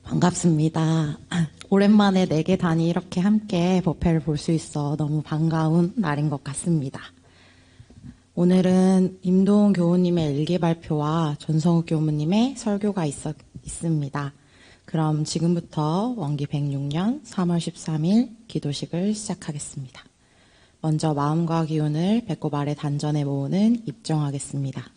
반갑습니다. 오랜만에 4개 단이 이렇게 함께 법회를 볼 수 있어 너무 반가운 날인 것 같습니다. 오늘은 임도훈 교우님의 일기 발표와 전성욱 교무님의 설교가 있습니다. 그럼 지금부터 원기 106년 3월 13일 기도식을 시작하겠습니다. 먼저 마음과 기운을 배꼽 아래 단전에 모으는 입정하겠습니다.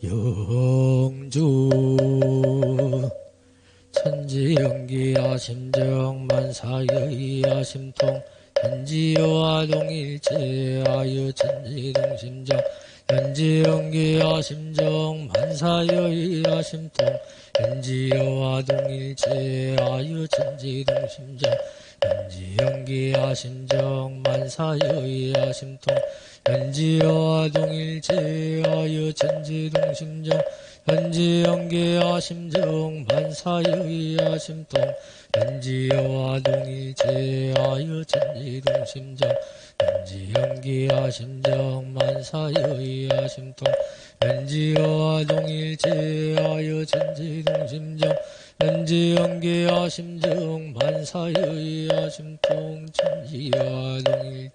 영주 천지연기야 심정만사여이야 심통 연지여와 동일체하여 천지동심정 연지연기야 심정만사여이야 심통 연지여와 동일체하여 천지동심정 연지연기야 심정만사여이야 심통 연지여와 동일체하여 천지동심정 연지연기야 심정만사여이야 심통 연지여와 동일체하여 천지동심정 연지연기야 심정만사여이야 심통 연지여와 동일체하여 천지동심정 연지연기야 심정만사여이야 심통 천지여와 동일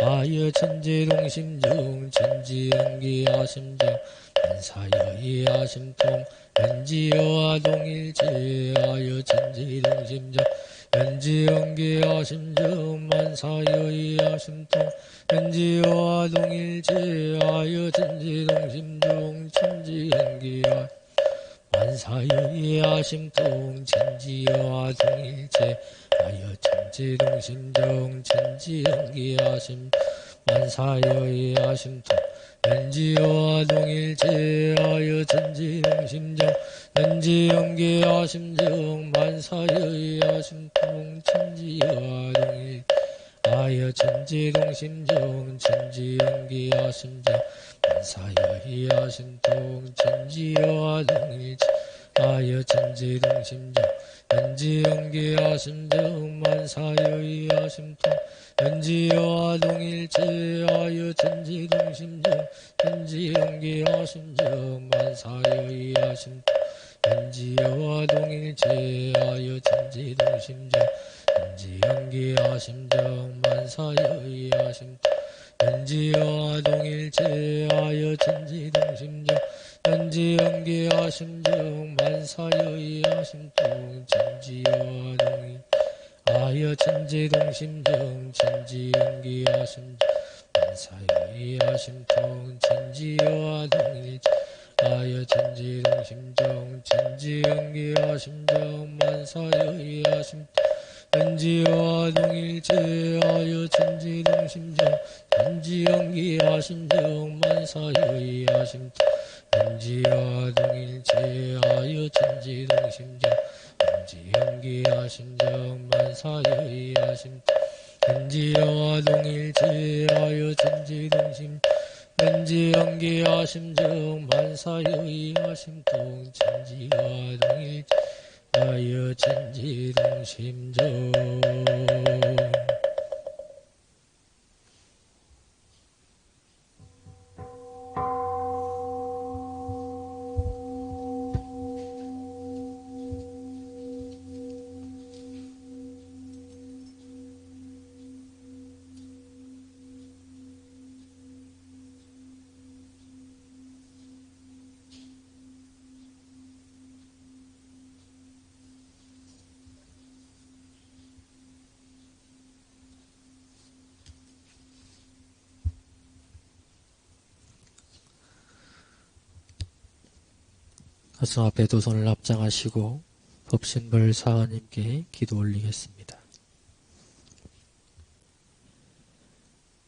아여 천지동심정 천지연기야 심정만사여이야 심통 연지여와 동일체하여 천지동심정 연지연기야 심정만사여이야 심통 연지여와 동일체하여 천지동심정 천지연기야 만사여이야 심통 천지여와 동일체하여 천지동심정 천지연기야 만사여이야 심통 연지여와 동일체하여 천지동심정 연지연기야 심정만사여이야 심통 천지여와 동일하여 천지동심정 천지연기야 심정만사여이야 심통 천지여와 동일체하여 천지동심정 연지연기야 심정만사여이야 심통 연지여와 동일체하여 천지동심정 연지연기야 심정만사여이야 심통 연지여와 동일체하여 천지동심정 연지연기야 심정만사여이야 심통 연지여와 동일체하여 천지동심정 연지연기야 심정만사여이야 심통 천지여와 동일하여 천지동심정 천지연기야 심정만사여이야 심통 천지여와 동일체하여 천지동심정 천지연기야 심정만사여이야 심통 연지여와 동일체하여 천지동심정 연지연기야 심정만사여이야 심통 연지여와 동일체하여 천지동심정 연지연기야 심정만사여이야 심통 연지여와 동일체하여 천지동심 연지연기야 심정만사여이야 심통 천지여와 동일체하여 천지동심정 가슴 앞에 두 손을 합장하시고 법신벌 사하님께 기도 올리겠습니다.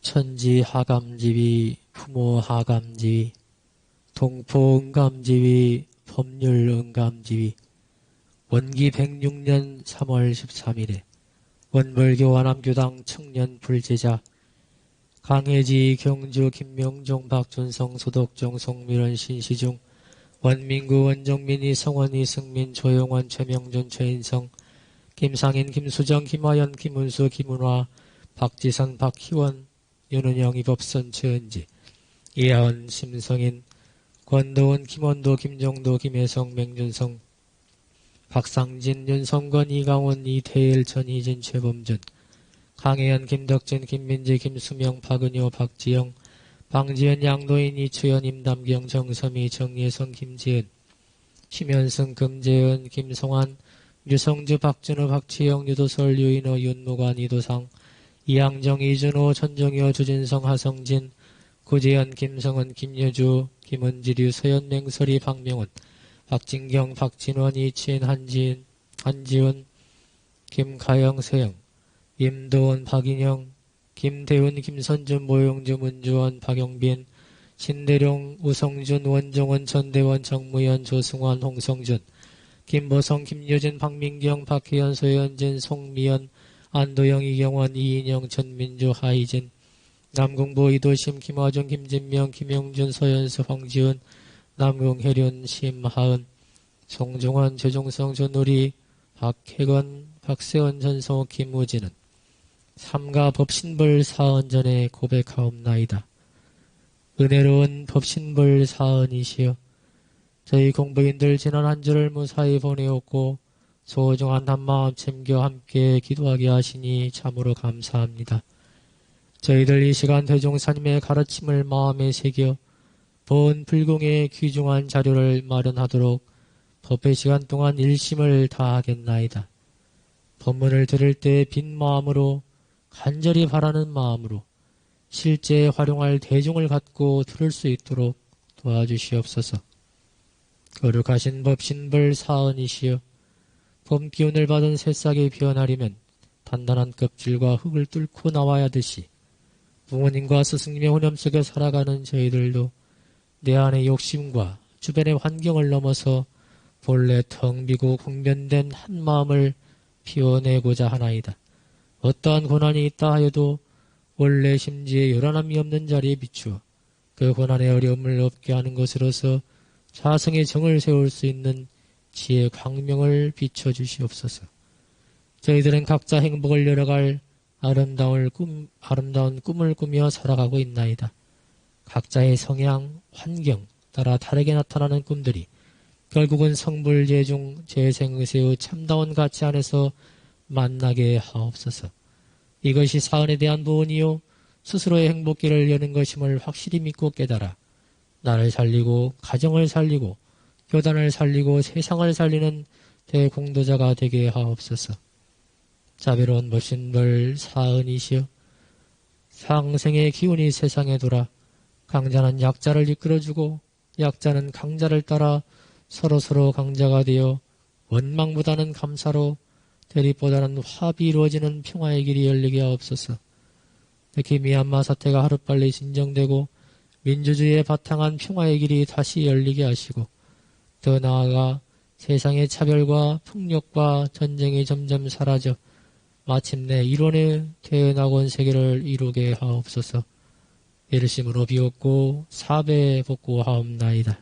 천지 하감지위, 부모 하감지위, 동포 응감지위, 법률 응감지위, 원기 106년 3월 13일에 원불교 완암교당 청년 불제자 강해지 경주 김명종 박준성 소독종 송미련 신시중 원민구 원정민이 성원이 승민 조용원 최명준 최인성 김상인 김수정 김화연 김은수 김은화 박지선 박희원 윤은영 이법선 최은지 이하은 심성인 권도원 김원도 김정도 김혜성 맹준성 박상진 윤성건 이강원 이태일 전희진 최범준 강혜연 김덕진 김민지 김수명 박은효 박지영 방지연 양도인 이추연 임담경 정서미 정예성 김지은 심현승 금재은 김성환 유성주 박준호 박치영 유도설 유인호 윤무관 이도상 이양정 이준호 전정효 주진성 하성진 고재현, 김성은, 김여주, 김은지류, 서현맹설이, 박명훈, 박진경, 박진원, 이치인, 한지은, 김가영, 서영, 임도원, 박인영, 김대훈, 김선준, 모용주, 문주원, 박영빈, 신대룡, 우성준, 원종원, 전대원, 정무현, 조승환, 홍성준, 김보성, 김유진, 박민경, 박혜연, 소현진, 송미연, 안도영, 이경원, 이인영, 전민주, 하이진, 남궁보, 이도심, 김화중, 김진명, 김영준, 서현수, 황지은, 남궁혜륜, 심하은, 송종환, 최종성, 전우리, 박혜건, 박세원, 전성호, 김우진은 삼가 법신불 사언전에 고백하옵나이다. 은혜로운 법신불 사언이시여 저희 공부인들 지난 한 주를 무사히 보내었고 소중한 한마음 챙겨 함께 기도하게 하시니 참으로 감사합니다. 저희들 이 시간 대종사님의 가르침을 마음에 새겨 본 불공의 귀중한 자료를 마련하도록 법회 시간 동안 일심을 다하겠나이다. 법문을 들을 때 빈 마음으로 간절히 바라는 마음으로 실제 활용할 대중을 갖고 들을 수 있도록 도와주시옵소서. 거룩하신 법신불 사언이시여 봄 기운을 받은 새싹이 피어나려면 단단한 껍질과 흙을 뚫고 나와야 하듯이 부모님과 스승님의 혼념 속에 살아가는 저희들도 내 안의 욕심과 주변의 환경을 넘어서 본래 텅 비고 공변된 한 마음을 피워내고자 하나이다. 어떠한 고난이 있다 하여도 원래 심지에 요란함이 없는 자리에 비추어 그 고난의 어려움을 없게 하는 것으로서 자성의 정을 세울 수 있는 지혜 광명을 비춰주시옵소서. 저희들은 각자 행복을 열어갈 아름다운 꿈을 꾸며 살아가고 있나이다. 각자의 성향, 환경 따라 다르게 나타나는 꿈들이 결국은 성불재중 재생의세의 참다운 가치 안에서 만나게 하옵소서. 이것이 사언에 대한 보은이요 스스로의 행복길을 여는 것임을 확실히 믿고 깨달아 나를 살리고 가정을 살리고 교단을 살리고 세상을 살리는 대공도자가 되게 하옵소서. 자비로운 법신불 사은이시여 상생의 기운이 세상에 돌아 강자는 약자를 이끌어주고 약자는 강자를 따라 서로서로 강자가 되어 원망보다는 감사로 대립보다는 화합이 이루어지는 평화의 길이 열리게 하옵소서. 특히 미얀마 사태가 하루빨리 진정되고 민주주의에 바탕한 평화의 길이 다시 열리게 하시고 더 나아가 세상의 차별과 폭력과 전쟁이 점점 사라져 마침내 이론의 태어나곤 세계를 이루게 하옵소서. 일심으로 비옵고 사배 복구하옵나이다.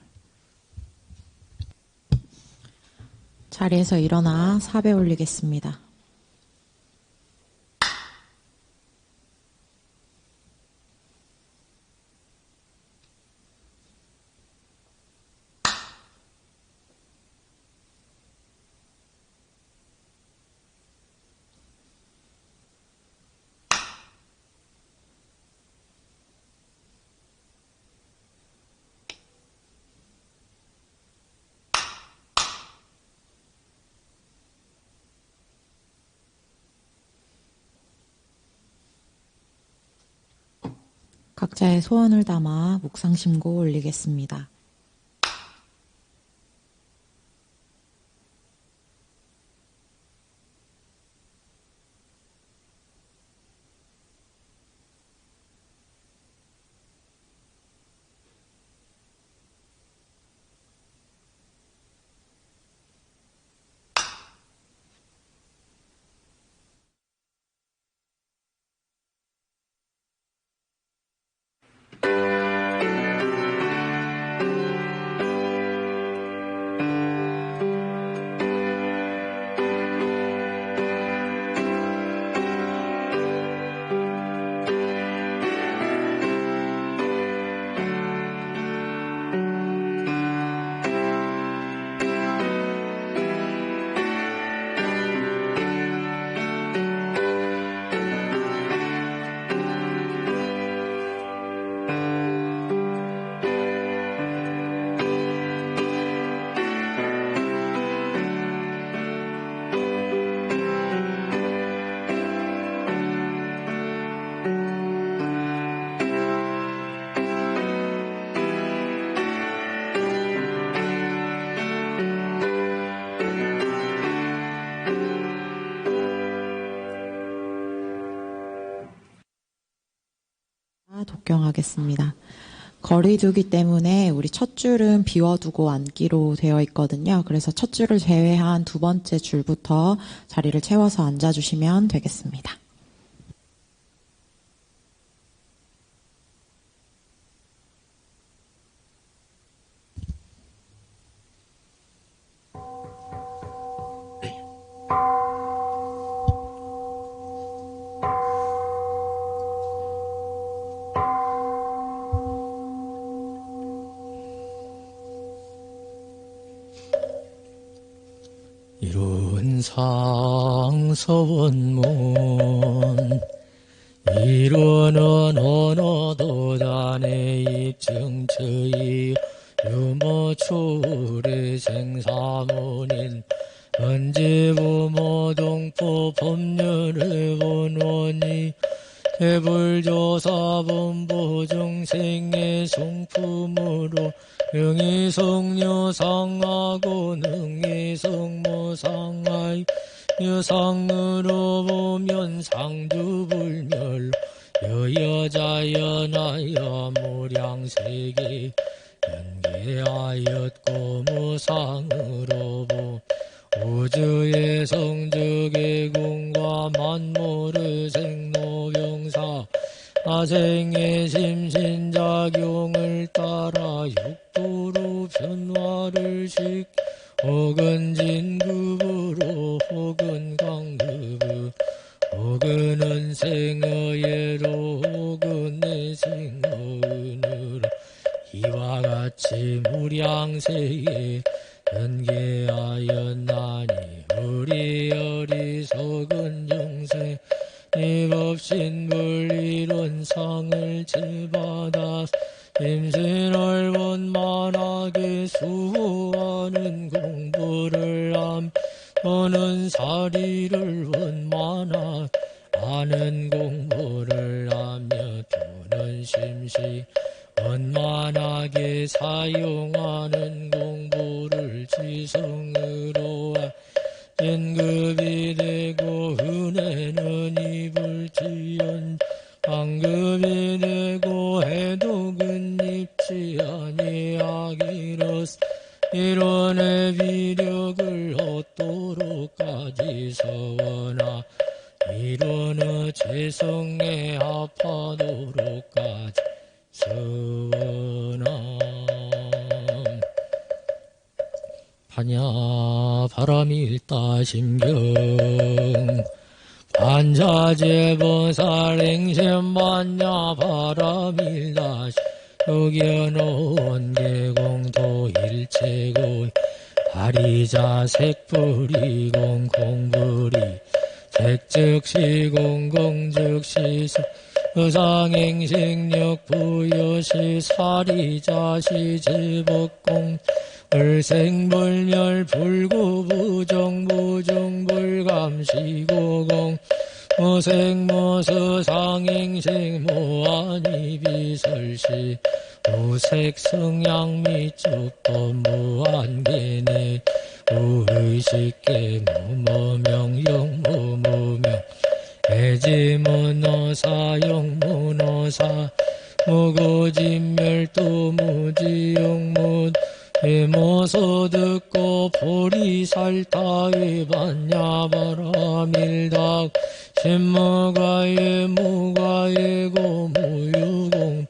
자리에서 일어나 사배 올리겠습니다. 각자의 소원을 담아 묵상심고 올리겠습니다. 적용하겠습니다. 거리두기 때문에 우리 첫 줄은 비워두고 앉기로 되어 있거든요. 그래서 첫 줄을 제외한 두 번째 줄부터 자리를 채워서 앉아주시면 되겠습니다. 이룬상 서원문 이루는 언어도단의 입증처이 유모초래 생사문인 은지부모동포 법률의 원원이 해불조사본부 중생의 성품으로 영의성녀상하고 능의성모상하이 여상으로 보면 상두불멸 여여자연하여 무량세계 연계하였고 무상으로 보 우주의 성적의 궁과 만물의 생로병사 아생의 심신작용을 따라 육도로 변화를 시키 혹은 진급으로 혹은 강급으로 혹은 은생어예로 혹은 내생어은으로 이와 같이 무량세에 연계하였나니 우리 어리석은 중생 입업신불이론상을 제받아 임신을 원만하게 수호하는 공부를 함 또는 사리를 원만하 아는 공부를 하며 또는 심시 원만하게 사용하는 공부를 지성으로 인급이 되고 은혜는 입을지언 강급이 되고 해독은 입지 아니하기로서 이론의 비력을 얻도록까지 서원하 이론의 재성에 합하도록까지 서원함. 반야 바람일다심경 반자재보살 행심 반야 바람일다심 여견온 계공도 일체고 아리자 색불이공 공불이 색즉시 공공즉시 의상행식력 부여시 사리자시 제법공 을생불멸 불구부정부정불감시고공 무색무서상행식 무한이비설시 무색성양미축법 무한계내 무의식계 무무명 영무무명 애지문어사 영문어사 무고진멸도 무지용문 이모서 듣고 보리살타의 반야바라밀닭 신무가의 무가의 고무유공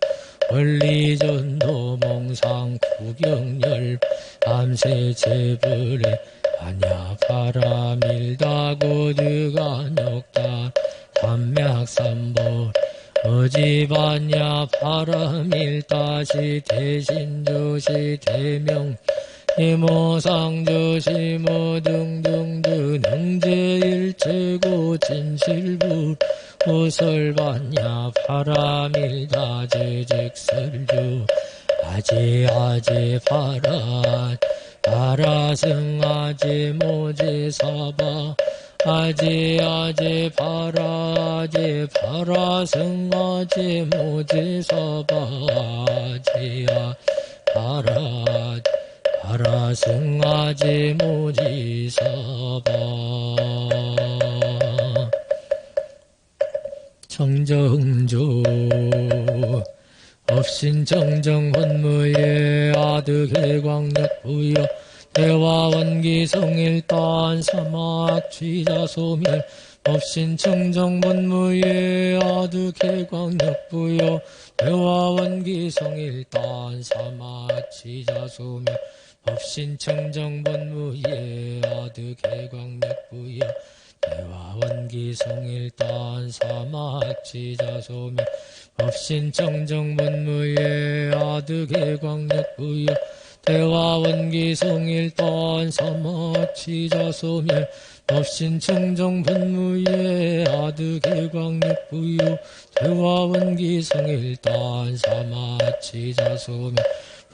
원리전도 몽상 구경열 밤새 제불에 반야바라밀닭오드가 넉다 삼맥삼보 어지반야 바람일다시 대신조시 대명 이모상조시 모등등등 능제일체고 진실부 오설반야 바람일다 제직설주 아제아제 바라 바라승아제 모제사바 아제아제 바라제 바라승아제 모제사바 아제아 바라 바라승아제 모제사바 정정조 법신정정 혼무예 아득해광력 부여 대화원기성일단 사막취자소멸 법신정정 본무예 아득해광력 부여 대화원기성일단 사막취자소멸 법신정정 본무예 아득해광력 부여 대화원기성일단 사막취자소멸 법신정정 본무예 아득해광력 부여 대화원기성일단 사막취자소멸 법신정정 본무예 아득해광력 부여 대화원기성일단 사막취자소멸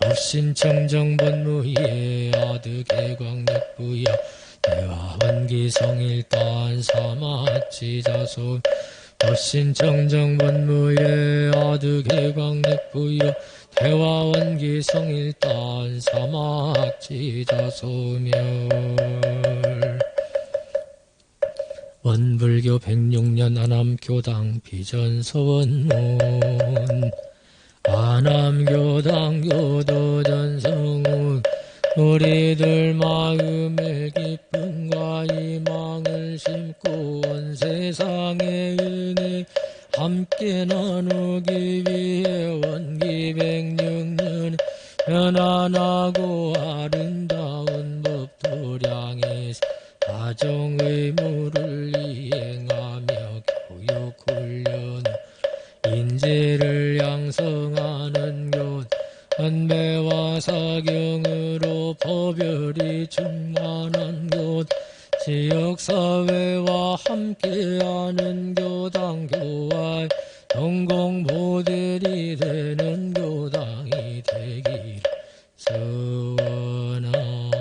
법신정정 본무예 아득해광력 부여 대화원기성일단 사막취자소멸 법신정정 본무예 아득해광력 부여 대화원기성일단 사막취자소멸 원불교 106년 안암교당 비전서원문 안암교당 교도전성운 우리들 마음에 기쁨과 희망을 심고 온 세상의 은혜 함께 나누기 위해 원기 106년 편안하고 아름다운 법도량에서 가정 의무를 이행하며 교육훈련 인재를 양성하는 곳 헌배와 사경으로 법열이 충만한 곳 지역사회와 함께하는 교당 교화의 동공 모델이 되는 교당이 되기를 소원하옵니다.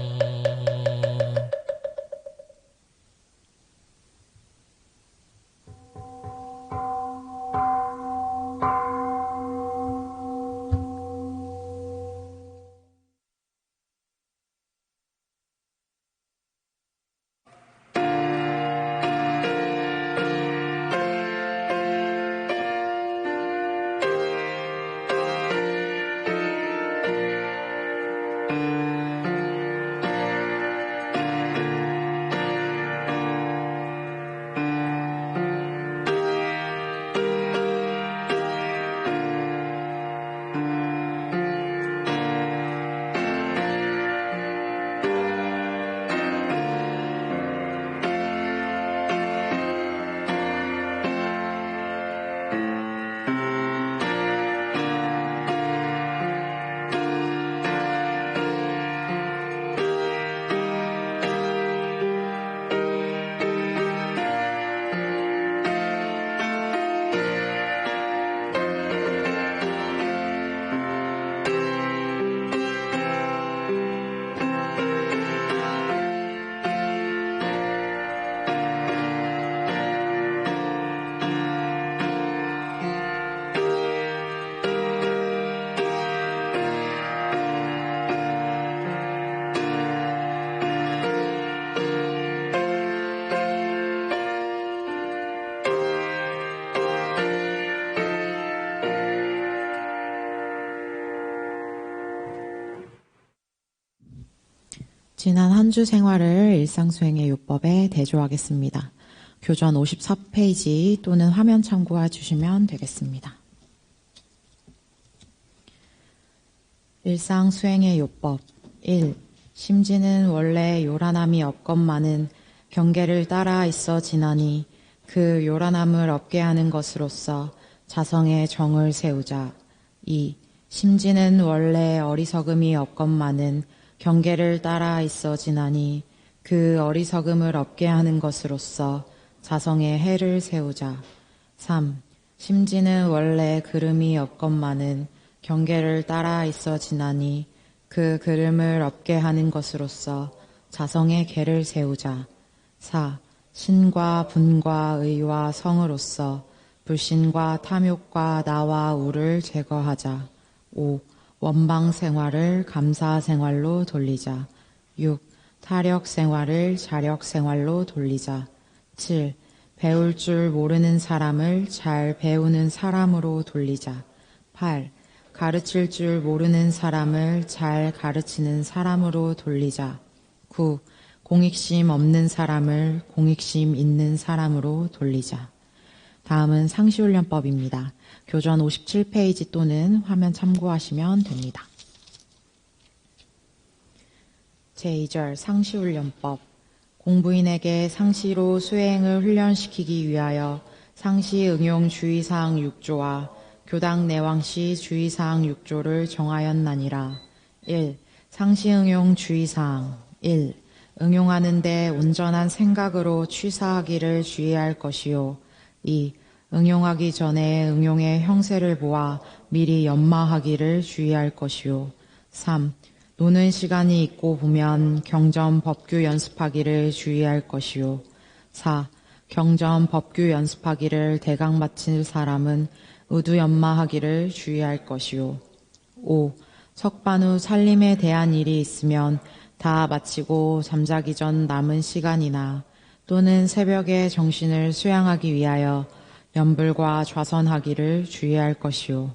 지난 한 주 생활을 일상수행의 요법에 대조하겠습니다. 교전 54페이지 또는 화면 참고해 주시면 되겠습니다. 일상수행의 요법 1. 심지는 원래 요란함이 없건만은 경계를 따라 있어 지나니 그 요란함을 없게 하는 것으로서 자성의 정을 세우자. 2. 심지는 원래 어리석음이 없건만은 경계를 따라 있어 지나니 그 어리석음을 없게 하는 것으로서 자성의 해를 세우자. 3. 심지는 원래 그름이 없건만은 경계를 따라 있어 지나니 그 그름을 없게 하는 것으로서 자성의 계를 세우자. 4. 신과 분과 의와 성으로서 불신과 탐욕과 나와 우를 제거하자. 5. 원방 생활을 감사 생활로 돌리자. 6. 타력 생활을 자력 생활로 돌리자. 7. 배울 줄 모르는 사람을 잘 배우는 사람으로 돌리자. 8. 가르칠 줄 모르는 사람을 잘 가르치는 사람으로 돌리자. 9. 공익심 없는 사람을 공익심 있는 사람으로 돌리자. 다음은 상시훈련법입니다. 교전 57페이지 또는 화면 참고하시면 됩니다. 제2절 상시훈련법. 공부인에게 상시로 수행을 훈련시키기 위하여 상시 응용 주의사항 6조와 교당 내왕시 주의사항 6조를 정하였나니라. 1. 상시 응용 주의사항 1. 응용하는데 온전한 생각으로 취사하기를 주의할 것이요. 2. 응용하기 전에 응용의 형세를 보아 미리 연마하기를 주의할 것이요. 3. 노는 시간이 있고 보면 경전 법규 연습하기를 주의할 것이요. 4. 경전 법규 연습하기를 대강 마칠 사람은 의두 연마하기를 주의할 것이요. 5. 석반 후 살림에 대한 일이 있으면 다 마치고 잠자기 전 남은 시간이나 또는 새벽에 정신을 수양하기 위하여 연불과 좌선하기를 주의할 것이요.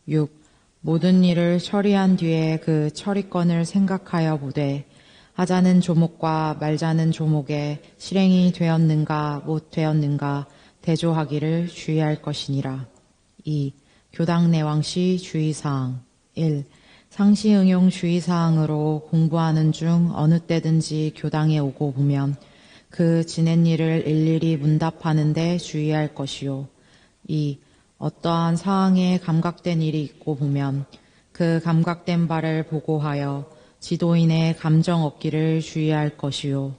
6. 모든 일을 처리한 뒤에 그 처리권을 생각하여 보되 하자는 조목과 말자는 조목에 실행이 되었는가 못 되었는가 대조하기를 주의할 것이니라. 2. 교당 내왕시 주의사항 1. 상시 응용 주의사항으로 공부하는 중 어느 때든지 교당에 오고 보면 그 지낸 일을 일일이 문답하는 데 주의할 것이요. 2. 어떠한 사항에 감각된 일이 있고 보면 그 감각된 바를 보고하여 지도인의 감정 얻기를 주의할 것이요.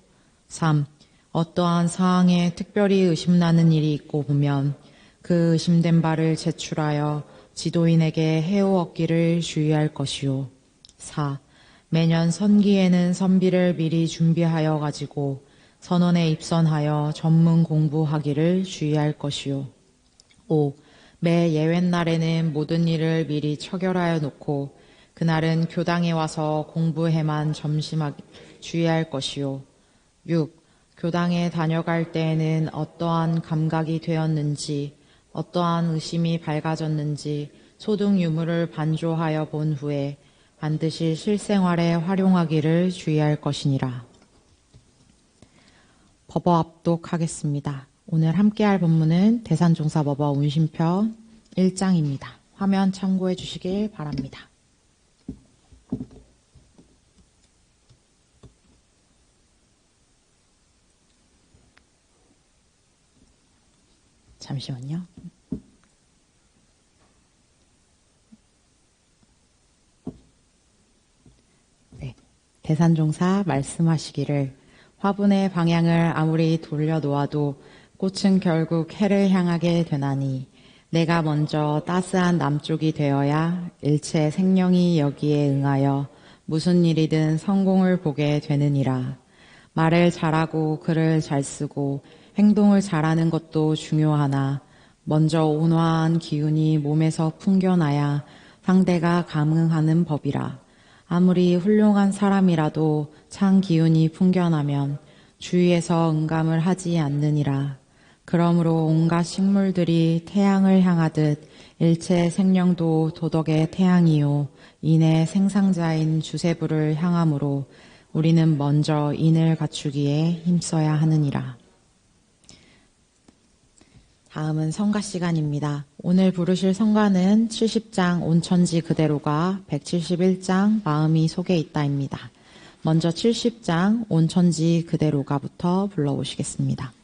3. 어떠한 사항에 특별히 의심나는 일이 있고 보면 그 의심된 바를 제출하여 지도인에게 해오 얻기를 주의할 것이요. 4. 매년 선기에는 선비를 미리 준비하여 가지고 선원에 입선하여 전문 공부하기를 주의할 것이요. 5. 매 예외날에는 모든 일을 미리 처결하여 놓고 그날은 교당에 와서 공부에만 점심하기 주의할 것이요. 6. 교당에 다녀갈 때에는 어떠한 감각이 되었는지 어떠한 의심이 밝아졌는지 소등 유무를 반조하여 본 후에 반드시 실생활에 활용하기를 주의할 것이니라. 법어 압독하겠습니다. 오늘 함께할 본문은 대산종사법어 운심편 1장입니다. 화면 참고해 주시길 바랍니다. 잠시만요. 네, 대산종사 말씀하시기를 화분의 방향을 아무리 돌려놓아도 꽃은 결국 해를 향하게 되나니 내가 먼저 따스한 남쪽이 되어야 일체 생명이 여기에 응하여 무슨 일이든 성공을 보게 되느니라. 말을 잘하고 글을 잘 쓰고 행동을 잘하는 것도 중요하나 먼저 온화한 기운이 몸에서 풍겨나야 상대가 감응하는 법이라. 아무리 훌륭한 사람이라도 찬 기운이 풍겨나면 주위에서 응감을 하지 않느니라. 그러므로 온갖 식물들이 태양을 향하듯 일체 생명도 도덕의 태양이요 인의 생상자인 주세부를 향하므로 우리는 먼저 인을 갖추기에 힘써야 하느니라. 다음은 성가 시간입니다. 오늘 부르실 성가는 70장 온천지 그대로가 171장 마음이 속에 있다입니다. 먼저 70장 온천지 그대로가부터 불러오시겠습니다.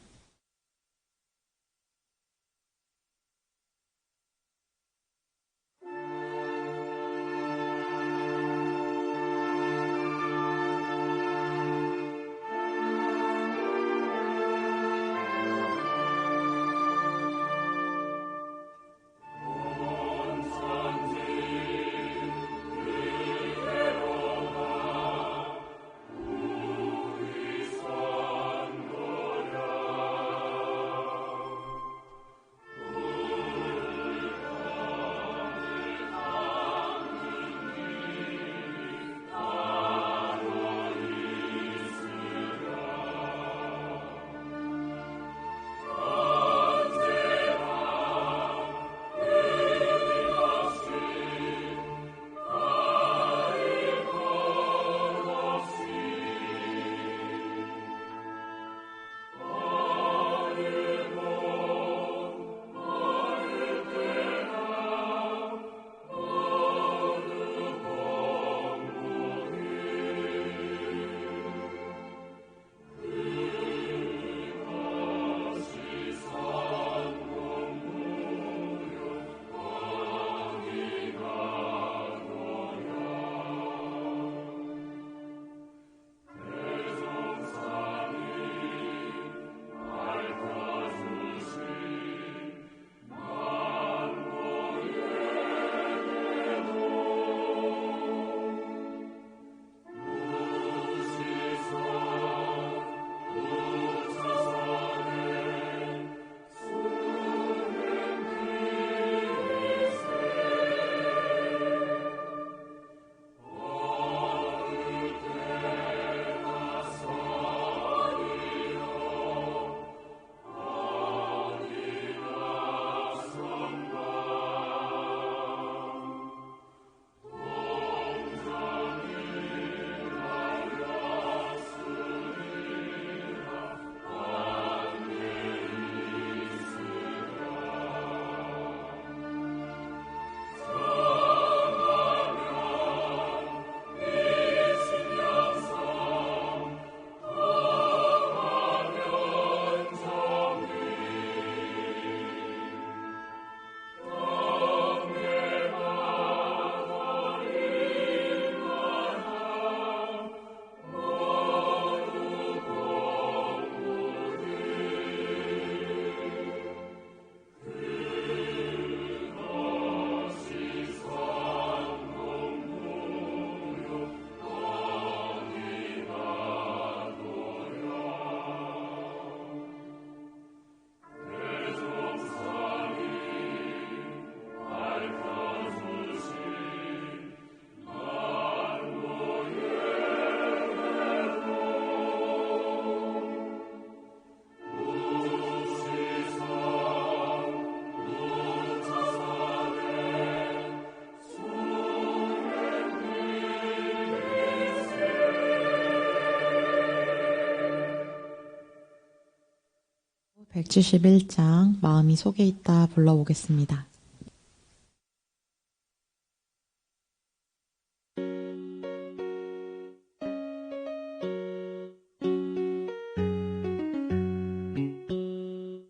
171장 마음이 속에 있다 불러보겠습니다.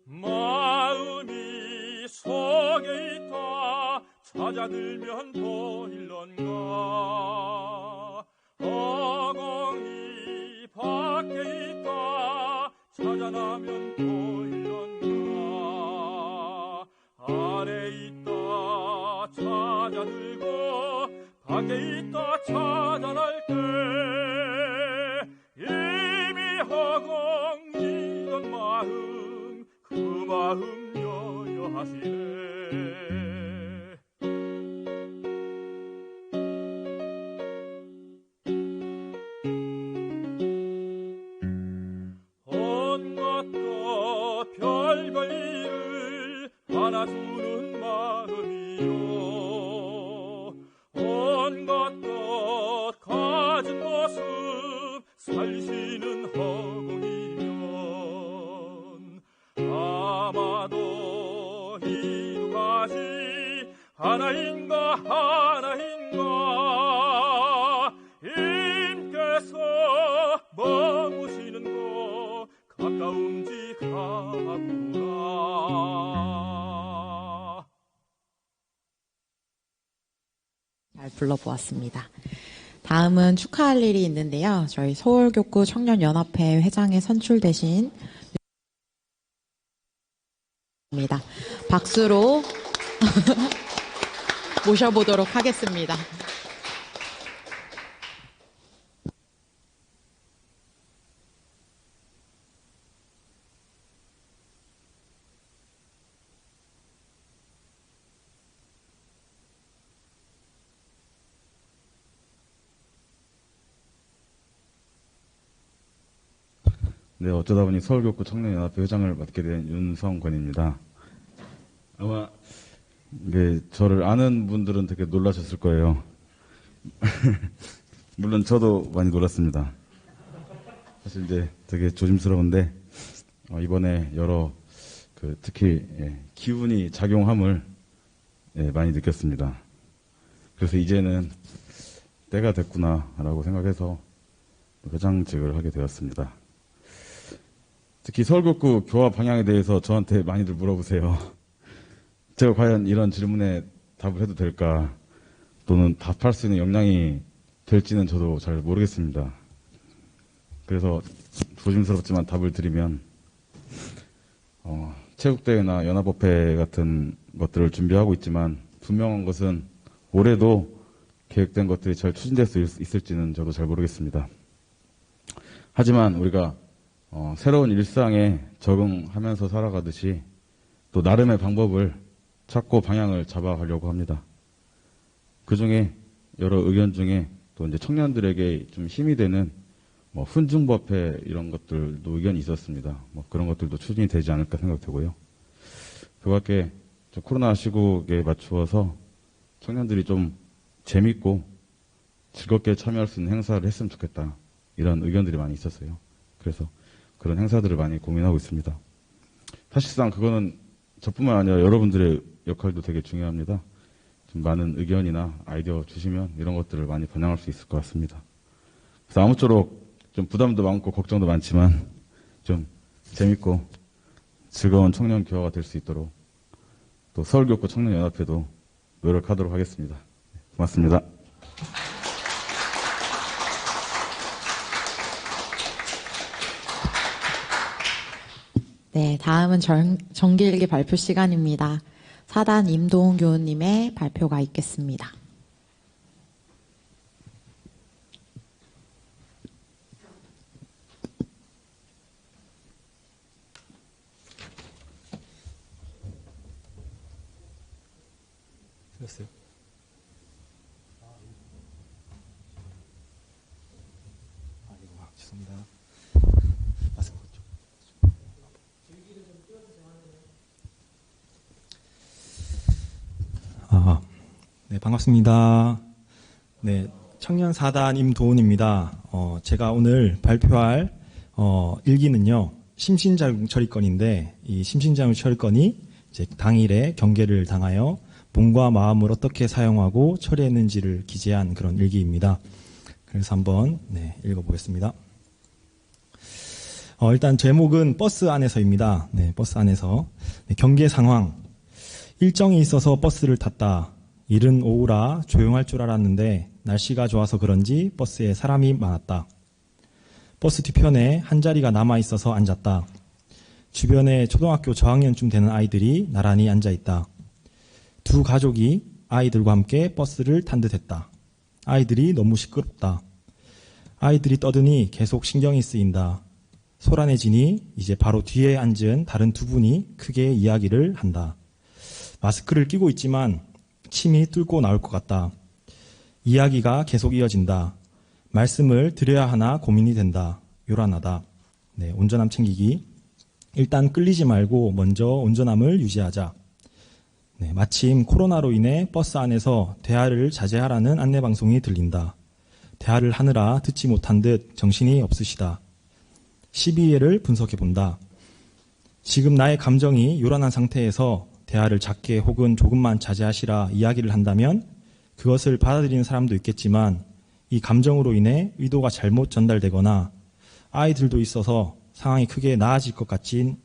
마음이 속에 있다 찾아들면 보일런가 허공이 밖에 있다 찾아나면 보일런가 안에 있다 찾아들고 밖에 있다 찾아날 때 이미 허공이던 마음 그 마음 여여하시네 온갖 별별 일을 안아주는 마음이요 온갖 것 가진 모습 살리시는 허공이면 아마도 이 두 가지 하나인가 하나인가 인께서 머무시는 곳 가까움직하구나. 잘 불러보았습니다. 다음은 축하할 일이 있는데요. 저희 서울교구 청년연합회 회장에 선출되신 입니다. 박수로 모셔보도록 하겠습니다. 네, 어쩌다 보니 서울교구 청년연합회 회장을 맡게 된 윤성권입니다. 아마 저를 아는 분들은 되게 놀라셨을 거예요. 물론 저도 많이 놀랐습니다. 사실 되게 조심스러운데 이번에 여러 특히 기운이 작용함을 많이 느꼈습니다. 그래서 이제는 때가 됐구나라고 생각해서 회장직을 하게 되었습니다. 특히 서울교구 교화 방향에 대해서 저한테 많이들 물어보세요. 제가 과연 이런 질문에 답을 해도 될까, 또는 답할 수 있는 역량이 될지는 저도 잘 모르겠습니다. 그래서 조심스럽지만 답을 드리면 체육대회나 연합법회 같은 것들을 준비하고 있지만 분명한 것은 올해도 계획된 것들이 잘 추진될 수 있을지는 저도 잘 모르겠습니다. 하지만 우리가 새로운 일상에 적응하면서 살아가듯이 또 나름의 방법을 찾고 방향을 잡아가려고 합니다. 그 중에 여러 의견 중에 또 이제 청년들에게 좀 힘이 되는 훈증법회 이런 것들도 의견이 있었습니다. 그런 것들도 추진이 되지 않을까 생각되고요. 그 밖에 코로나 시국에 맞추어서 청년들이 좀 재밌고 즐겁게 참여할 수 있는 행사를 했으면 좋겠다. 이런 의견들이 많이 있었어요. 그래서 그런 행사들을 많이 고민하고 있습니다. 사실상 그거는 저뿐만 아니라 여러분들의 역할도 되게 중요합니다. 좀 많은 의견이나 아이디어 주시면 이런 것들을 많이 반영할 수 있을 것 같습니다. 그래서 아무쪼록 좀 부담도 많고 걱정도 많지만 좀 재밌고 즐거운 청년 교화가 될 수 있도록 또 서울교구 청년연합회도 노력하도록 하겠습니다. 고맙습니다. 네, 다음은 정기일기 발표 시간입니다. 사단 임도훈 교우님의 발표가 있겠습니다. 됐어요. 죄송합니다. 네, 반갑습니다. 네, 청년 사단 임도훈입니다. 제가 오늘 발표할 일기는요, 심신자유 처리건인데 이 심신자유 처리건이 이제 당일에 경계를 당하여 몸과 마음을 어떻게 사용하고 처리했는지를 기재한 그런 일기입니다. 그래서 한번 읽어보겠습니다. 일단 제목은 버스 안에서입니다. 버스 안에서. 경계 상황. 일정이 있어서 버스를 탔다. 이른 오후라 조용할 줄 알았는데 날씨가 좋아서 그런지 버스에 사람이 많았다. 버스 뒤편에 한 자리가 남아있어서 앉았다. 주변에 초등학교 저학년쯤 되는 아이들이 나란히 앉아있다. 두 가족이 아이들과 함께 버스를 탄 듯했다. 아이들이 너무 시끄럽다. 아이들이 떠드니 계속 신경이 쓰인다. 소란해지니 이제 바로 뒤에 앉은 다른 두 분이 크게 이야기를 한다. 마스크를 끼고 있지만 침이 뚫고 나올 것 같다. 이야기가 계속 이어진다. 말씀을 드려야 하나 고민이 된다. 요란하다. 온전함 챙기기. 일단 끌리지 말고 먼저 온전함을 유지하자. 마침 코로나로 인해 버스 안에서 대화를 자제하라는 안내방송이 들린다. 대화를 하느라 듣지 못한 듯 정신이 없으시다. 12회를 분석해본다. 지금 나의 감정이 요란한 상태에서 대화를 작게 혹은 조금만 자제하시라 이야기를 한다면 그것을 받아들이는 사람도 있겠지만 이 감정으로 인해 의도가 잘못 전달되거나 아이들도 있어서 상황이 크게 나아지진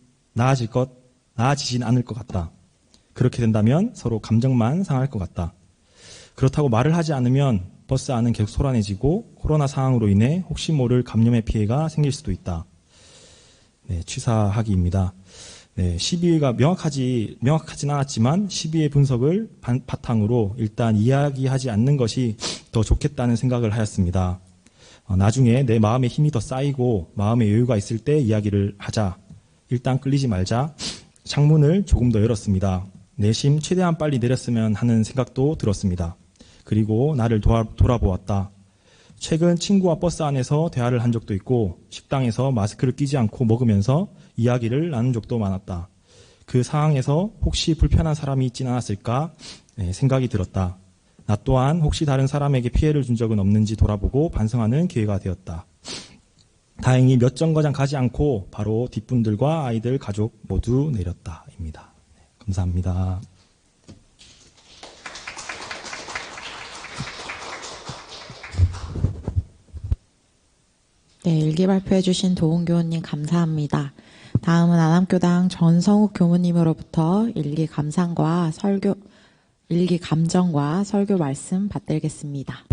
않을 것 같다. 그렇게 된다면 서로 감정만 상할 것 같다. 그렇다고 말을 하지 않으면 버스 안은 계속 소란해지고 코로나 상황으로 인해 혹시 모를 감염의 피해가 생길 수도 있다. 취사하기입니다. 12회가 명확하진 않았지만 12회 분석을 바탕으로 일단 이야기하지 않는 것이 더 좋겠다는 생각을 하였습니다. 나중에 내 마음의 힘이 더 쌓이고 마음의 여유가 있을 때 이야기를 하자. 일단 끌리지 말자. 창문을 조금 더 열었습니다. 내심 최대한 빨리 내렸으면 하는 생각도 들었습니다. 그리고 나를 돌아보았다. 최근 친구와 버스 안에서 대화를 한 적도 있고 식당에서 마스크를 끼지 않고 먹으면서 이야기를 나눈 적도 많았다. 그 상황에서 혹시 불편한 사람이 있진 않았을까 생각이 들었다. 나 또한 혹시 다른 사람에게 피해를 준 적은 없는지 돌아보고 반성하는 기회가 되었다. 다행히 몇 정거장 가지 않고 바로 뒷분들과 아이들 가족 모두 내렸다입니다. 감사합니다. 일기 발표해 주신 도훈 교우님 감사합니다. 다음은 안암교당 전성욱 교무님으로부터 일기 감정과 설교 말씀 받들겠습니다.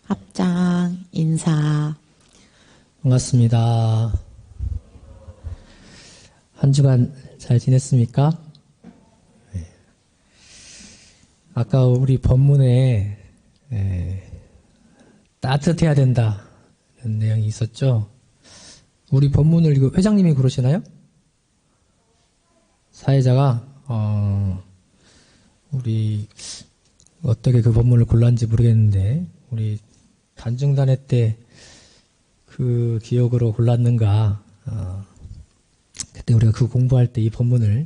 합장 인사. 반갑습니다. 한 주간 잘 지냈습니까? 네. 아까 우리 본문에 따뜻해야 된다 이런 내용이 있었죠. 우리 본문을 이거 회장님이 그러시나요? 사회자가 우리 어떻게 그 본문을 골랐는지 모르겠는데 우리 단중단회 때 그 기억으로 골랐는가. 그때 우리가 그 공부할 때 이 본문을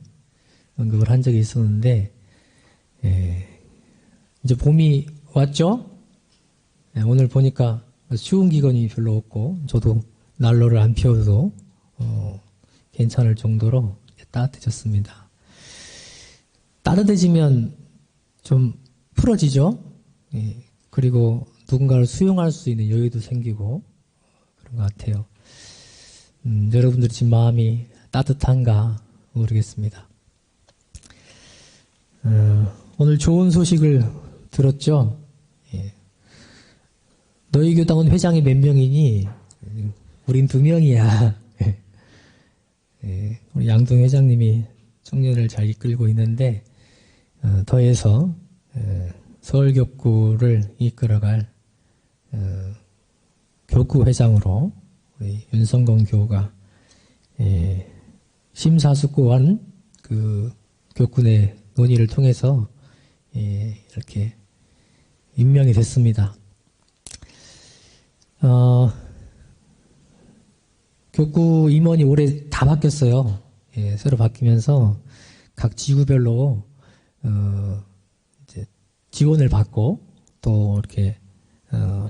언급을 한 적이 있었는데 이제 봄이 왔죠? 오늘 보니까 추운 기간이 별로 없고 저도 난로를 안 피워도 괜찮을 정도로 따뜻해졌습니다. 따뜻해지면 좀 풀어지죠? 그리고 누군가를 수용할 수 있는 여유도 생기고 그런 것 같아요. 여러분들이 지금 마음이 따뜻한가 모르겠습니다. 오늘 좋은 소식을 들었죠? 너희 교당은 회장이 몇 명이니? 우린 2명이야. 우리 양동 회장님이 청년을 잘 이끌고 있는데 더해서 서울교구를 이끌어갈 교구 회장으로 우리 윤성건 교우가 심사숙고한 그 교구의 논의를 통해서 이렇게 임명이 됐습니다. 교구 임원이 올해 다 바뀌었어요. 예, 새로 바뀌면서 각 지구별로 이제 지원을 받고 또 이렇게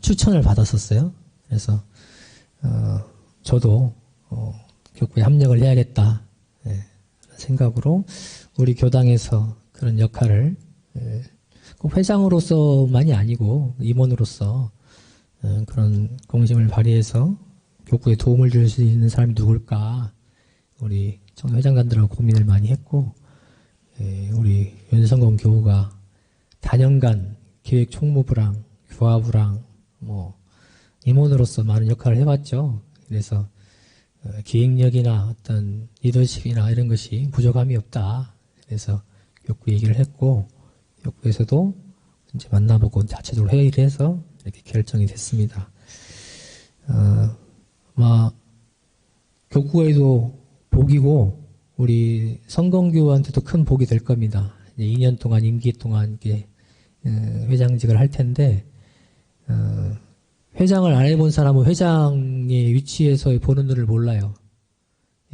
추천을 받았었어요. 그래서 저도 교구에 합력을 해야겠다 생각으로 우리 교당에서 그런 역할을 꼭 회장으로서만이 아니고 임원으로서 그런 공심을 발휘해서 교구에 도움을 줄 수 있는 사람이 누굴까 우리 회장단들하고 고민을 많이 했고 우리 윤성건 교우가 단연간 기획총무부랑 교화부랑 뭐 임원으로서 많은 역할을 해왔죠. 그래서 기획력이나 어떤 리더십이나 이런 것이 부족함이 없다. 그래서 교구 얘기를 했고 교구에서도 이제 만나보고 자체적으로 회의를 해서 이렇게 결정이 됐습니다. 교구에도 복이고 우리 성건교한테도 큰 복이 될 겁니다. 이제 2년 동안 임기 동안 이렇게 회장직을 할 텐데 회장을 안 해본 사람은 회장의 위치에서 보는 눈을 몰라요.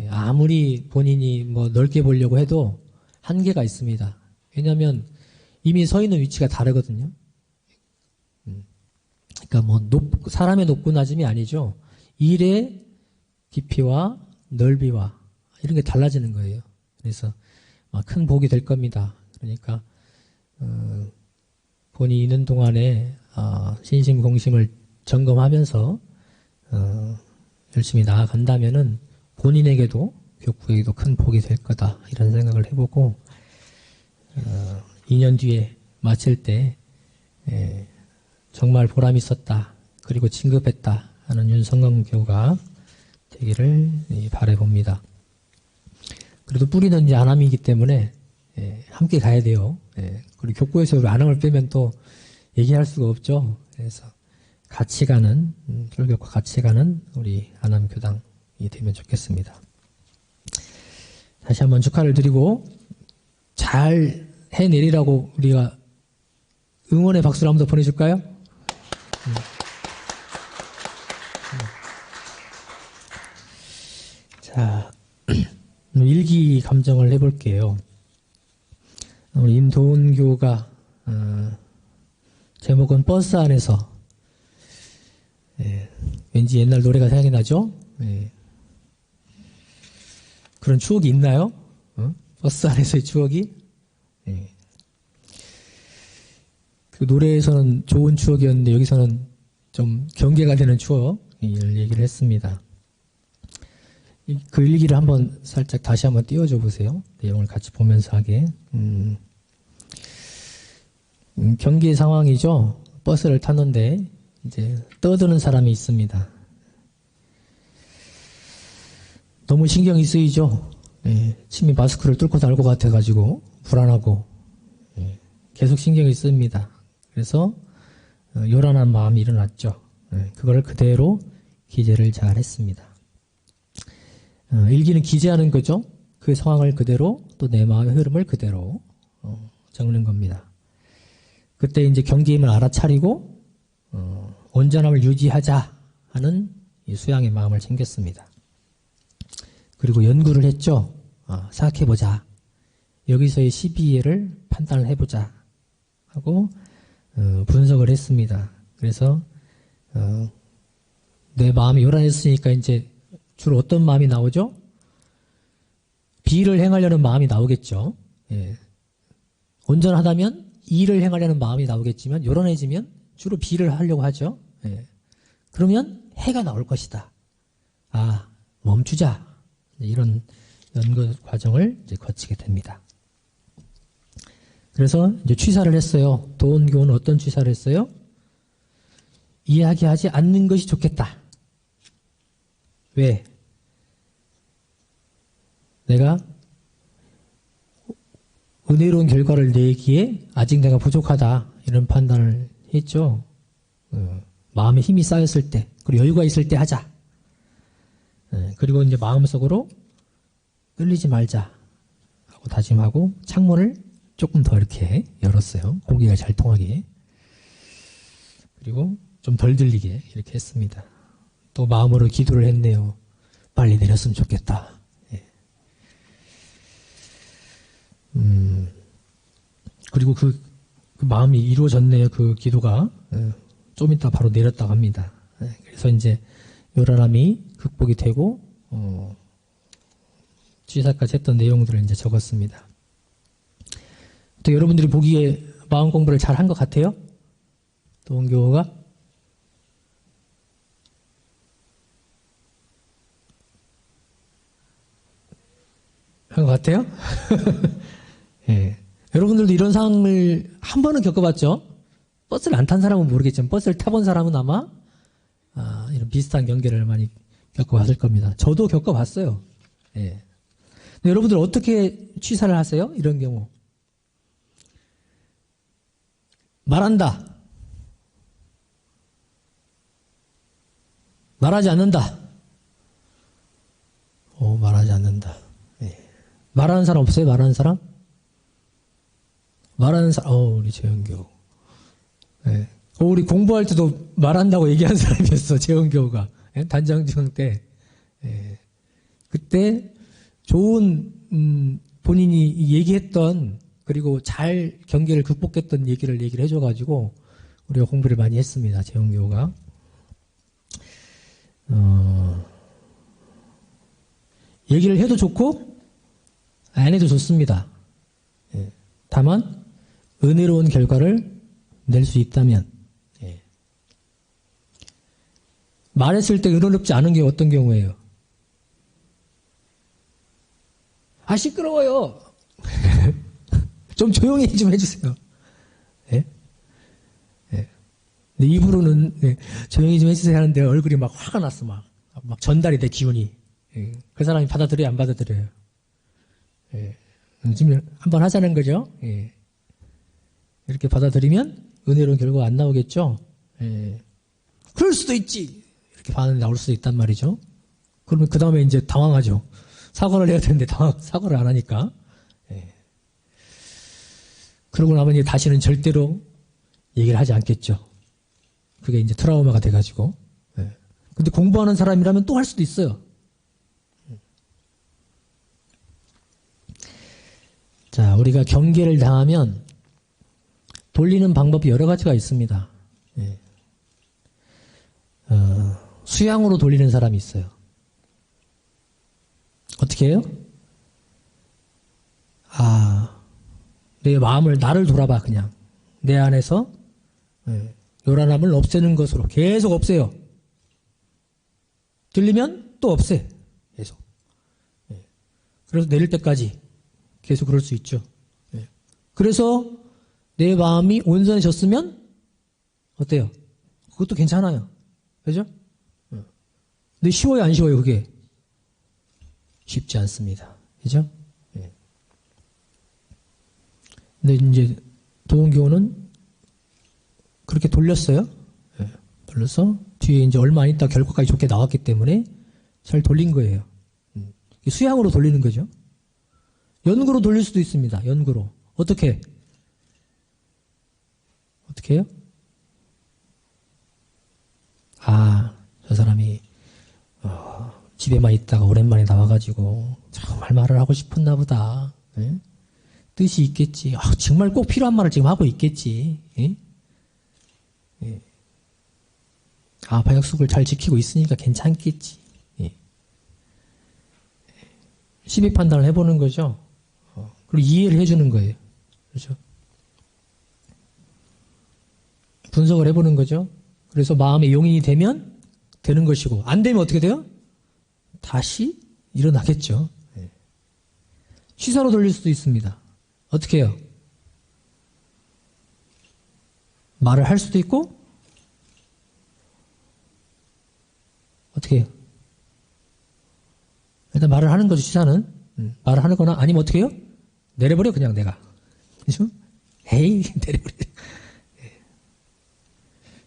아무리 본인이 뭐 넓게 보려고 해도 한계가 있습니다. 왜냐하면 이미 서 있는 위치가 다르거든요. 그러니까 뭐 사람의 높고 낮음이 아니죠. 일의 깊이와 넓이와 이런 게 달라지는 거예요. 그래서 큰 복이 될 겁니다. 그러니까 본인이 있는 동안에 신심공심을 점검하면서 열심히 나아간다면은 본인에게도 교구에게도 큰 복이 될 거다 이런 생각을 해보고 2년 뒤에 마칠 때 정말 보람이 있었다 그리고 진급했다 하는 윤성건 교우가 되기를 바라봅니다. 그래도 뿌리는 이제 안암이기 때문에 함께 가야 돼요. 그리고 교구에서 안암을 빼면 또 얘기할 수가 없죠. 그래서 같이 가는 설교과 같이 가는 우리 안암교당이 되면 좋겠습니다. 다시 한번 축하를 드리고 잘 해내리라고 우리가 응원의 박수를 한번 더 보내줄까요? 자, 일기 감정을 해볼게요. 우리 임도훈 교우가 제목은 버스 안에서 왠지 옛날 노래가 생각이 나죠? 그런 추억이 있나요? 버스 안에서의 추억이? 그 노래에서는 좋은 추억이었는데 여기서는 좀 경계가 되는 추억을 얘기를 했습니다. 그 일기를 한번 살짝 다시 한번 띄워줘 보세요. 내용을 같이 보면서 하게. 경기 상황이죠. 버스를 탔는데 이제 떠드는 사람이 있습니다. 너무 신경이 쓰이죠. 침이 마스크를 뚫고 달 것 같아가지고 불안하고 계속 신경이 씁니다. 그래서 요란한 마음이 일어났죠. 그걸 그대로 기재를 잘 했습니다. 일기는 기재하는 거죠. 그 상황을 그대로 또 내 마음의 흐름을 그대로 적는 겁니다. 그때 이제 경계임을 알아차리고 온전함을 유지하자 하는 이 수양의 마음을 챙겼습니다. 그리고 연구를 했죠. 생각해보자. 여기서의 시비를 판단을 해보자 하고 분석을 했습니다. 그래서 내 마음이 요란했으니까 이제 주로 어떤 마음이 나오죠? 비를 행하려는 마음이 나오겠죠. 온전하다면 이를 행하려는 마음이 나오겠지만 요란해지면 주로 비를 하려고 하죠. 그러면 해가 나올 것이다. 멈추자. 이런 연구 과정을 이제 거치게 됩니다. 그래서 이제 취사를 했어요. 도원교는 어떤 취사를 했어요? 이야기하지 않는 것이 좋겠다. 왜? 내가 은혜로운 결과를 내기에 아직 내가 부족하다. 이런 판단을 했죠. 마음에 힘이 쌓였을 때, 그리고 여유가 있을 때 하자. 그리고 이제 마음속으로 끌리지 말자 하고 다짐하고 창문을 조금 더 이렇게 열었어요. 공기가 잘 통하게. 그리고 좀 덜 들리게 이렇게 했습니다. 또 마음으로 기도를 했네요. 빨리 내렸으면 좋겠다. 예. 그리고 그 마음이 이루어졌네요. 그 기도가. 좀 이따 바로 내렸다고 합니다. 그래서 이제 요란함이 극복이 되고, 취사까지 했던 내용들을 이제 적었습니다. 또 여러분들이 보기에 마음 공부를 잘 한 것 같아요? 도원교우가? 한 것 같아요? 예. 여러분들도 이런 상황을 한 번은 겪어봤죠? 버스를 안 탄 사람은 모르겠지만 버스를 타본 사람은 아마 이런 비슷한 경계를 많이 겪어봤을 겁니다. 저도 겪어봤어요. 예. 근데 여러분들 어떻게 취사를 하세요? 이런 경우. 말한다. 말하지 않는다. 말하지 않는다. 예. 말하는 사람 없어요? 말하는 사람? 말하는 사람, 우리 재현교. 예. 우리 공부할 때도 말한다고 얘기한 사람이었어, 재현교가. 예? 단장중 때. 예. 그때 좋은, 본인이 얘기했던, 그리고 잘 경계를 극복했던 얘기를 해줘가지고, 우리가 공부를 많이 했습니다, 재현교가. 얘기를 해도 좋고, 안 해도 좋습니다. 예. 다만, 은혜로운 결과를 낼 수 있다면, 예. 말했을 때 은혜롭지 않은 게 어떤 경우예요? 시끄러워요. 좀 조용히 좀 해주세요. 예? 예. 근데 입으로는, 예, 조용히 좀 해주세요 하는데 얼굴이 막 화가 났어, 막 전달이 돼, 기운이. 예. 그 사람이 받아들여요, 안 받아들여요? 예. 지금 한번 하자는 거죠. 예. 이렇게 받아들이면 은혜로운 결과가 안 나오겠죠. 예. 그럴 수도 있지. 이렇게 반응이 나올 수도 있단 말이죠. 그러면 그 다음에 이제 당황하죠. 사과를 해야 되는데 사과를 안 하니까. 예. 그러고 나면 이제 다시는 절대로 얘기를 하지 않겠죠. 그게 이제 트라우마가 돼가지고. 예. 근데 공부하는 사람이라면 또 할 수도 있어요. 자, 우리가 경계를 당하면 돌리는 방법이 여러 가지가 있습니다. 예. 수양으로 돌리는 사람이 있어요. 어떻게 해요? 내 마음을, 나를 돌아봐, 그냥. 내 안에서, 예, 요란함을 없애는 것으로 계속 없애요. 들리면 또 없애. 계속. 예. 그래서 내릴 때까지 계속 그럴 수 있죠. 예. 그래서 내 마음이 온전해졌으면 어때요? 그것도 괜찮아요. 그죠? 근데 쉬워요, 안 쉬워요, 그게? 쉽지 않습니다. 그죠? 예. 근데 이제 도원교우는 그렇게 돌렸어요. 예. 돌려서 뒤에 이제 얼마 안 있다 결과까지 좋게 나왔기 때문에 잘 돌린 거예요. 수양으로 돌리는 거죠. 연구로 돌릴 수도 있습니다. 연구로. 어떻게? 어떻게 해요? 저 사람이 집에만 있다가 오랜만에 나와가지고 정말 말을 하고 싶었나 보다. 예? 뜻이 있겠지. 정말 꼭 필요한 말을 지금 하고 있겠지. 예? 예. 방역수를 잘 지키고 있으니까 괜찮겠지. 예. 시비 판단을 해보는 거죠. 그리고 이해를 해주는 거예요. 그렇죠? 분석을 해보는 거죠. 그래서 마음의 용인이 되면 되는 것이고, 안 되면 어떻게 돼요? 다시 일어나겠죠. 예. 취사로 돌릴 수도 있습니다. 어떻게 해요? 말을 할 수도 있고, 어떻게 해요? 일단 말을 하는 거죠, 취사는. 말을 하는 거나, 아니면 어떻게 해요? 내려버려, 그냥 내가. 그죠? 에이, 내려버려.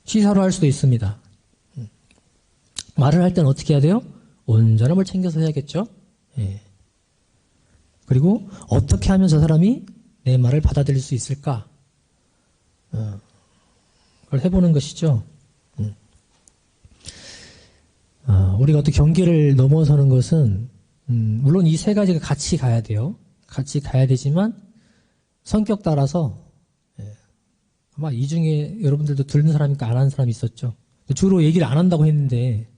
취사로 할 수도 있습니다. 말을 할 때는 어떻게 해야 돼요? 온전함을 챙겨서 해야겠죠? 예. 그리고 어떻게 하면 저 사람이 내 말을 받아들일 수 있을까? 그걸 해보는 것이죠. 우리가 어떤 경계를 넘어서는 것은 물론 이 세 가지가 같이 가야 돼요. 같이 가야 되지만 성격 따라서 아마 이 중에 여러분들도 듣는 사람이니까 안 하는 사람이 있었죠. 주로 얘기를 안 한다고 했는데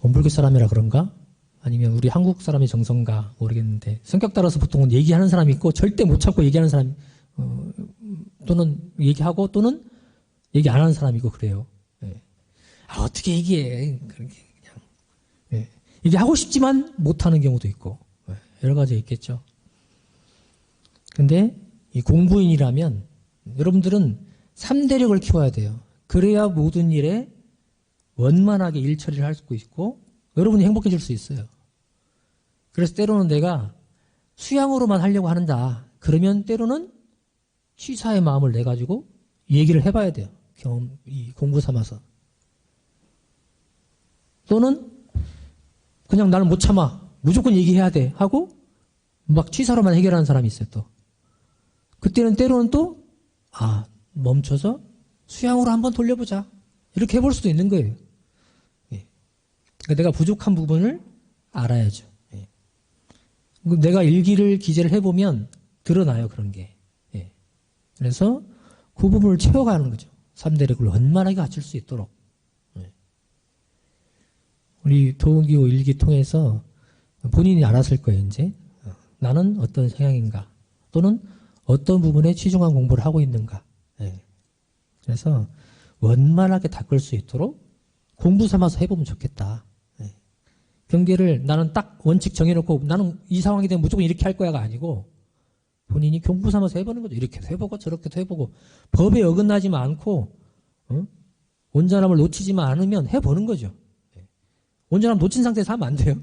원불교 사람이라 그런가? 아니면 우리 한국 사람의 정서인가 모르겠는데 성격 따라서 보통은 얘기하는 사람이 있고 절대 못 참고 얘기하는 사람 또는 얘기하고 또는 얘기 안 하는 사람이고 그래요. 어떻게 얘기해? 그냥 얘기하고 싶지만 못하는 경우도 있고 여러 가지 있겠죠. 근데 이 공부인이라면 여러분들은 3대력을 키워야 돼요. 그래야 모든 일에 원만하게 일 처리를 할 수 있고 여러분이 행복해질 수 있어요. 그래서 때로는 내가 수양으로만 하려고 하는다. 그러면 때로는 취사의 마음을 내가지고 얘기를 해봐야 돼요. 이 공부 삼아서. 또는 그냥 나는 못 참아. 무조건 얘기해야 돼. 하고 막 취사로만 해결하는 사람이 있어요. 또. 그때는 때로는 또 멈춰서 수양으로 한번 돌려보자. 이렇게 해볼 수도 있는 거예요. 그러니까 내가 부족한 부분을 알아야죠. 내가 일기를 기재를 해보면 드러나요. 그런 게. 그래서 그 부분을 채워가는 거죠. 3대력을 원만하게 갖출 수 있도록. 우리 도기호 일기 통해서 본인이 알았을 거예요. 이제 나는 어떤 성향인가 또는 어떤 부분에 치중한 공부를 하고 있는가. 그래서 원만하게 닦을 수 있도록 공부 삼아서 해보면 좋겠다. 경계를 나는 딱 원칙 정해놓고 나는 이 상황이 되면 무조건 이렇게 할 거야가 아니고 본인이 공부 삼아서 해보는 거죠. 이렇게도 해보고 저렇게도 해보고 법에 어긋나지만 않고 온전함을 놓치지만 않으면 해보는 거죠. 온전함 놓친 상태에서 하면 안 돼요.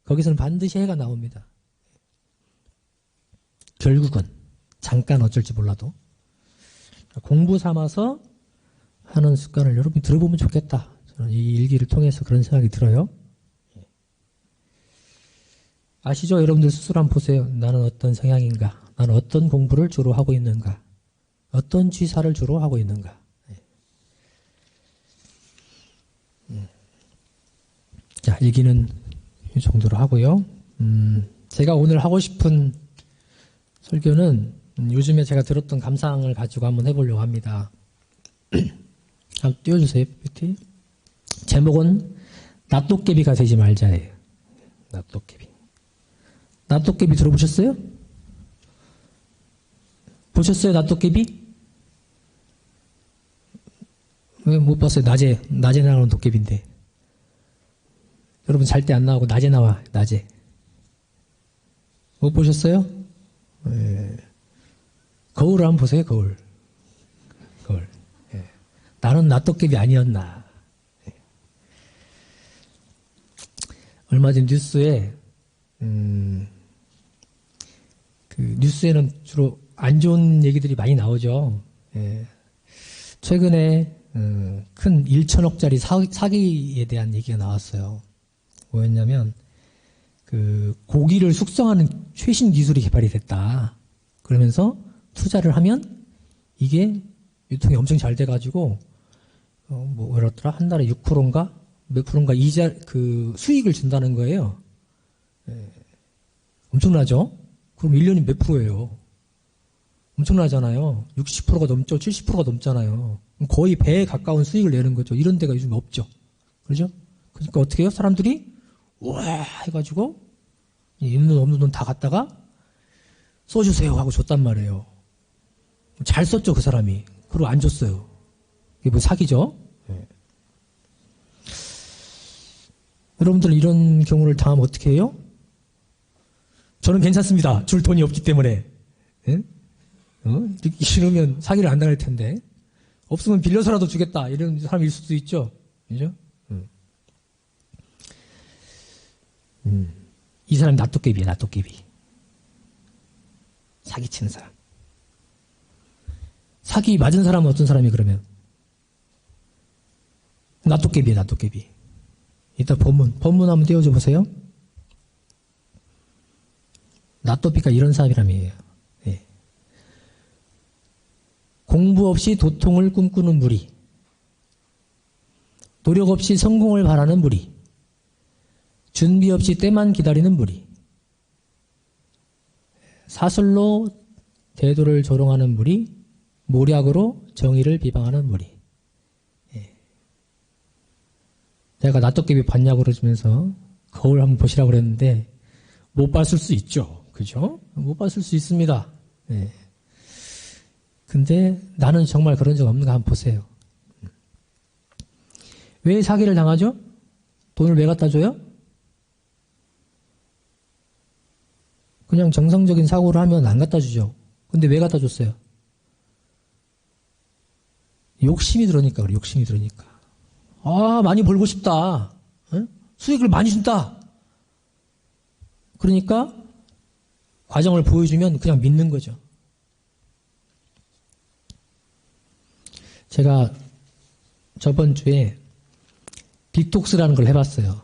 거기서는 반드시 해가 나옵니다. 결국은 잠깐 어쩔지 몰라도 공부 삼아서 하는 습관을 여러분이 들어보면 좋겠다. 저는 이 일기를 통해서 그런 생각이 들어요. 아시죠? 여러분들 스스로 한번 보세요. 나는 어떤 성향인가? 나는 어떤 공부를 주로 하고 있는가? 어떤 취사를 주로 하고 있는가? 자, 일기는 이 정도로 하고요. 제가 오늘 하고 싶은 설교는 요즘에 제가 들었던 감상을 가지고 한번 해보려고 합니다. 한번 띄워주세요, PPT. 제목은 낫도깨비가 되지 말자예요. 낫도깨비. 낫도깨비 들어보셨어요? 보셨어요, 낫도깨비? 왜 못 봤어요? 낮에 나오는 도깨비인데. 여러분 잘 때 안 나오고 낮에 나와, 낮에. 못 보셨어요? 거울을 한번 보세요, 거울. 나는 낫도깨비 아니었나. 얼마 전 뉴스에, 뉴스에는 주로 안 좋은 얘기들이 많이 나오죠. 최근에, 큰 1천억짜리 사기에 대한 얘기가 나왔어요. 뭐였냐면, 고기를 숙성하는 최신 기술이 개발이 됐다. 그러면서 투자를 하면 이게 유통이 엄청 잘 돼가지고, 뭐였더라? 한 달에 6%인가? 몇 프로인가 수익을 준다는 거예요. 엄청나죠? 그럼 1년이 몇 프로예요? 엄청나잖아요. 60%가 넘죠? 70%가 넘잖아요. 거의 배에 가까운 수익을 내는 거죠. 이런 데가 요즘 없죠. 그렇죠? 그러니까 어떻게 해요? 사람들이 우와 해가지고 있는 돈 없는 돈 다 갖다가 써주세요 하고 줬단 말이에요. 잘 썼죠, 그 사람이. 그리고 안 줬어요. 이게 뭐 사기죠? 여러분들 이런 경우를 당하면 어떻게 해요? 저는 괜찮습니다. 줄 돈이 없기 때문에. 이렇게 싫으면 사기를 안 당할 텐데. 없으면 빌려서라도 주겠다. 이런 사람일 수도 있죠. 그죠? 이 사람이 낫도깨비야, 낫도깨비. 사기치는 사람. 사기 맞은 사람은 어떤 사람이 그러면? 낫도깨비야, 낫도깨비. 이따 본문 한번 띄워줘 보세요. 낫도비가 이런 사람이라며요. 공부 없이 도통을 꿈꾸는 무리. 노력 없이 성공을 바라는 무리, 준비 없이 때만 기다리는 무리, 사슬로 대도를 조롱하는 무리, 모략으로 정의를 비방하는 무리. 내가 나토깨비 봤냐고 그러면서 거울 한번 보시라고 그랬는데 못 봤을 수 있죠. 그죠? 못 봤을 수 있습니다. 예. 근데 나는 정말 그런 적 없는가 한번 보세요. 왜 사기를 당하죠? 돈을 왜 갖다 줘요? 그냥 정상적인 사고를 하면 안 갖다 주죠. 근데 왜 갖다 줬어요? 욕심이 들으니까 그래. 욕심이 들으니까. 아, 많이 벌고 싶다. 수익을 많이 준다. 그러니까 과정을 보여주면 그냥 믿는 거죠. 제가 저번 주에 디톡스라는 걸 해봤어요.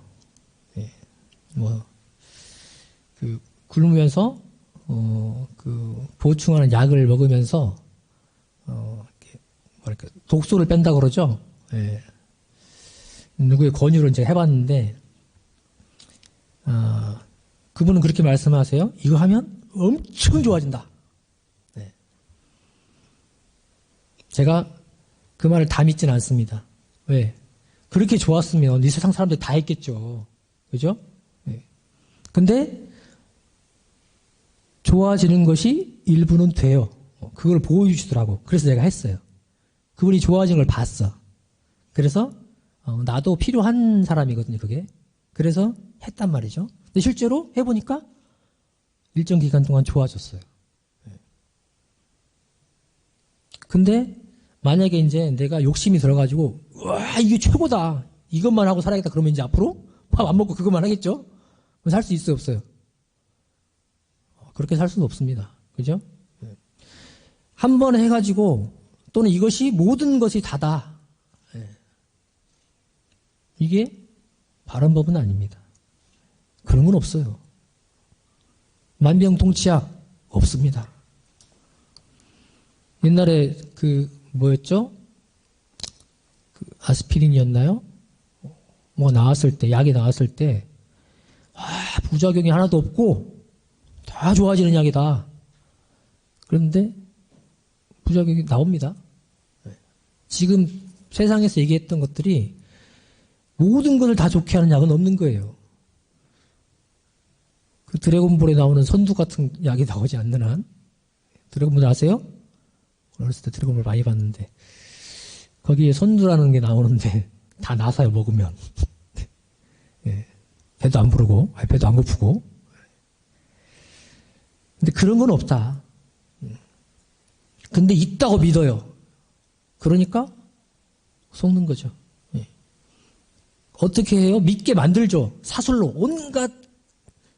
굶으면서 보충하는 약을 먹으면서 독소를 뺀다고 그러죠. 예. 누구의 권유를 이제 해봤는데, 그분은 그렇게 말씀하세요. 이거 하면 엄청 좋아진다. 네. 제가 그 말을 다 믿지는 않습니다. 왜? 그렇게 좋았으면 이 세상 사람들 다 했겠죠. 그죠? 네. 근데 좋아지는 것이 일부는 돼요. 그걸 보여주시더라고. 그래서 내가 했어요. 그분이 좋아지는 걸 봤어. 그래서 나도 필요한 사람이거든요, 그게. 그래서 했단 말이죠. 근데 실제로 해보니까 일정 기간 동안 좋아졌어요. 근데 만약에 이제 내가 욕심이 들어가지고 와 이게 최고다. 이것만 하고 살아야겠다. 그러면 이제 앞으로 밥 안 먹고 그것만 하겠죠? 살 수 있어요, 없어요? 그렇게 살 수는 없습니다. 그죠? 한 번 해가지고 또는 이것이 모든 것이 다다. 이게 바른 법은 아닙니다. 그런 건 없어요. 만병통치약 없습니다. 옛날에 뭐였죠? 아스피린이었나요? 나왔을 때, 약이 나왔을 때, 부작용이 하나도 없고, 다 좋아지는 약이다. 그런데, 부작용이 나옵니다. 지금 세상에서 얘기했던 것들이 모든 것을 다 좋게 하는 약은 없는 거예요. 그 드래곤볼에 나오는 선두 같은 약이 나오지 않는 한, 드래곤볼 아세요? 어렸을 때 드래곤볼 많이 봤는데, 거기에 선두라는 게 나오는데, 다 나사요, 먹으면. 예. 배도 안 부르고, 배도 안 고프고. 근데 그런 건 없다. 근데 있다고 믿어요. 그러니까, 속는 거죠. 예. 어떻게 해요? 믿게 만들죠. 사술로. 온갖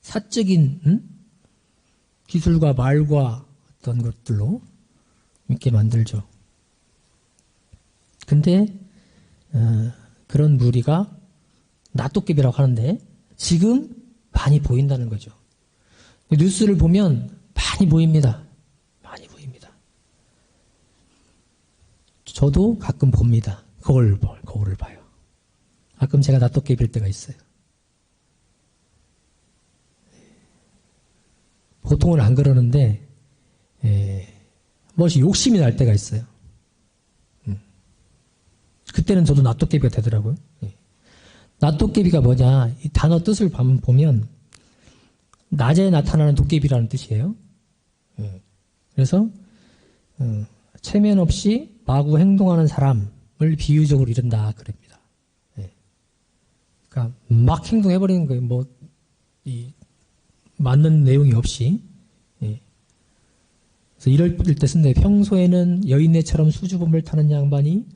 사적인, 기술과 말과 어떤 것들로 믿게 만들죠. 근데, 그런 무리가 나토깨비라고 하는데 지금 많이 보인다는 거죠. 뉴스를 보면 많이 보입니다. 많이 보입니다. 저도 가끔 봅니다. 거울을 봐요. 가끔 제가 나토깨비일 때가 있어요. 보통은 안 그러는데 무엇이 욕심이 날 때가 있어요. 그때는 저도 나토깨비가 되더라고요. 나토깨비가 뭐냐? 이 단어 뜻을 보면 낮에 나타나는 도깨비라는 뜻이에요. 그래서 체면 없이 마구 행동하는 사람을 비유적으로 이른다 그럽니다. 그러니까 막 행동해버리는 거예요. 맞는 내용이 없이. 그래서 이럴 때 쓴데 평소에는 여인네처럼 수줍음을 타는 양반이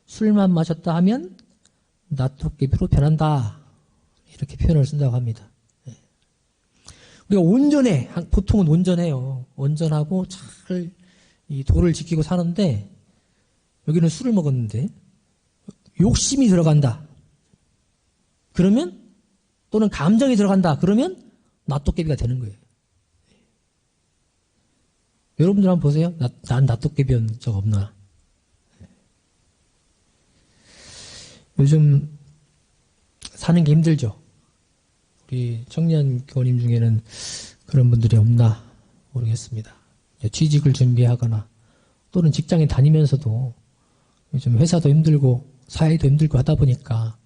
술만 마셨다 하면 나토깨비로 변한다. 이렇게 표현을 쓴다고 합니다. 우리가 온전해. 보통은 온전해요. 온전하고 잘 이 도를 지키고 사는데 여기는 술을 먹었는데 욕심이 들어간다. 그러면 또는 감정이 들어간다. 그러면 나토깨비가 되는 거예요. 여러분들 한번 보세요. 난 나토깨비인 적 없나? 요즘 사는 게 힘들죠. 우리 청년 교우님 중에는 그런 분들이 없나 모르겠습니다. 취직을 준비하거나 또는 직장에 다니면서도 요즘 회사도 힘들고 사회도 힘들고 하다 보니까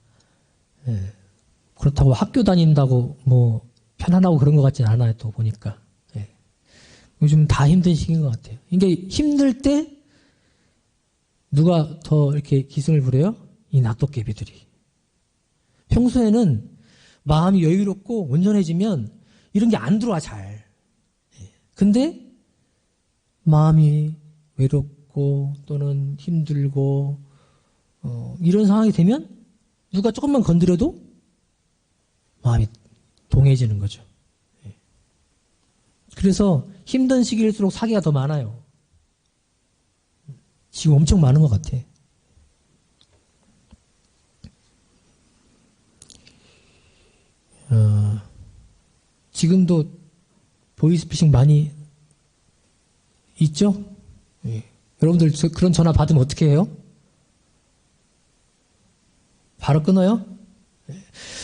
그렇다고 학교 다닌다고 뭐 편안하고 그런 것 같진 않아요. 또 보니까 요즘 다 힘든 시기인 것 같아요. 이게 힘들 때 누가 더 이렇게 기승을 부려요? 이 낙도깨비들이. 평소에는 마음이 여유롭고 온전해지면 이런 게 안 들어와 잘. 근데 마음이 외롭고 또는 힘들고 이런 상황이 되면 누가 조금만 건드려도 마음이 동해지는 거죠. 그래서 힘든 시기일수록 사기가 더 많아요. 지금 엄청 많은 것 같아. 지금도 보이스피싱 많이 있죠? 여러분들 그런 전화 받으면 어떻게 해요? 바로 끊어요?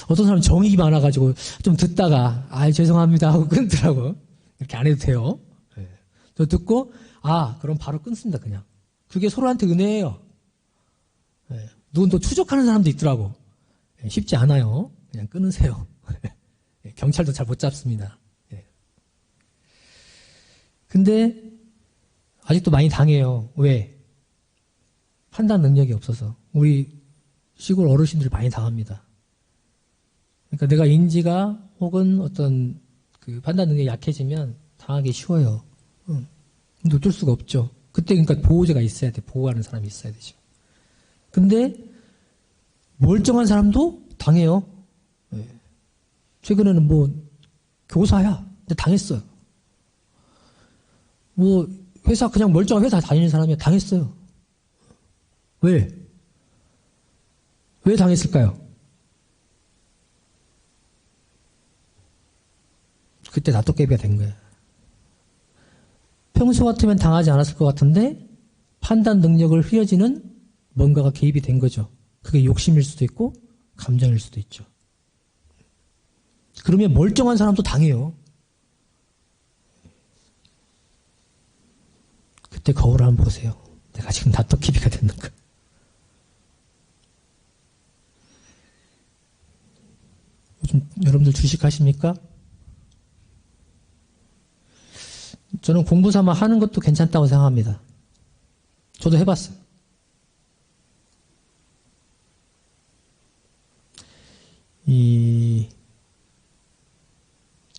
어떤 사람은 정이 많아가지고 좀 듣다가 죄송합니다 하고 끊더라고. 이렇게 안 해도 돼요. 저 듣고 그럼 바로 끊습니다. 그냥. 그게 서로한테 은혜예요. 누군 또 추적하는 사람도 있더라고. 쉽지 않아요. 그냥 끊으세요. 경찰도 잘 못 잡습니다. 근데 아직도 많이 당해요. 왜? 판단 능력이 없어서. 우리 시골 어르신들이 많이 당합니다. 그러니까 내가 인지가 혹은 어떤 그 판단 능력이 약해지면 당하기 쉬워요. 근데 어쩔 수가 없죠. 그때 그러니까 보호자가 있어야 돼. 보호하는 사람이 있어야 되죠. 근데 멀쩡한 사람도 당해요. 최근에는 뭐 교사야. 근데 당했어요. 뭐 회사 그냥 멀쩡한 회사 다니는 사람이 당했어요. 왜? 왜 당했을까요? 그때 낫도깨비가 된 거예요. 평소 같으면 당하지 않았을 것 같은데 판단 능력을 휘어지는 뭔가가 개입이 된 거죠. 그게 욕심일 수도 있고 감정일 수도 있죠. 그러면 멀쩡한 사람도 당해요. 그때 거울을 한번 보세요. 내가 지금 낫도깨비가 됐는가. 요즘 여러분들 주식하십니까? 저는 공부 삼아 하는 것도 괜찮다고 생각합니다. 저도 해봤어요. 이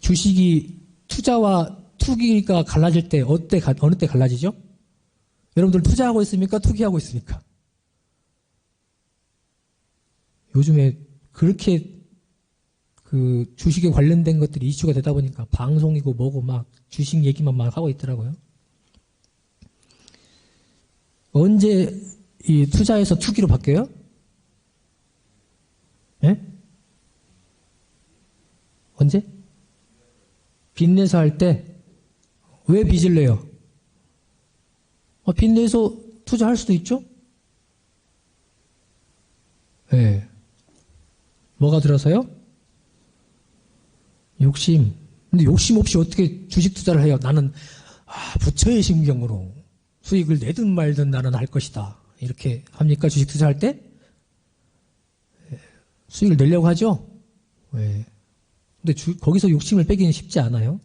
주식이 투자와 투기가 갈라질 때 어느 때 갈라지죠? 여러분들 투자하고 있습니까? 투기하고 있습니까? 요즘에 그렇게 그 주식에 관련된 것들이 이슈가 되다 보니까 방송이고 뭐고 막 주식 얘기만 막 하고 있더라고요. 언제 이 투자에서 투기로 바뀌어요? 예? 언제? 빚내서 할 때 왜 빚을 내요? 빚내서 투자할 수도 있죠? 예. 뭐가 들어서요? 욕심. 근데 욕심 없이 어떻게 주식 투자를 해요? 나는 부처의 심경으로 수익을 내든 말든 나는 할 것이다. 이렇게 합니까? 주식 투자할 때? 수익을 내려고 하죠? 네. 근데 거기서 욕심을 빼기는 쉽지 않아요.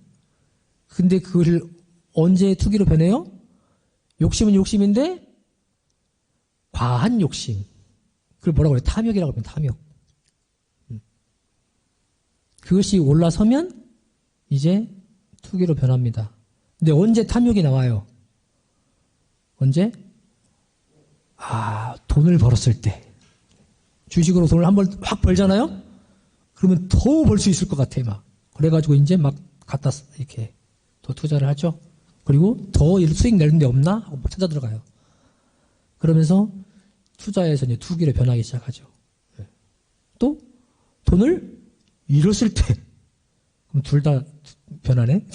근데 그걸 언제 투기로 변해요? 욕심은 욕심인데 과한 욕심. 그걸 뭐라고 그래요? 탐욕이라고 하면 탐욕. 그것이 올라서면 이제 투기로 변합니다. 근데 언제 탐욕이 나와요? 언제? 돈을 벌었을 때. 주식으로 돈을 한번 확 벌잖아요? 그러면 더 벌 수 있을 것 같아, 막. 그래가지고 이제 막 갖다 이렇게 더 투자를 하죠. 그리고 더 수익 내는 데 없나? 하고 막 찾아 들어가요. 그러면서 투자에서 이제 투기로 변하기 시작하죠. 또 돈을 잃었을 때. 그럼 둘 다 변하네?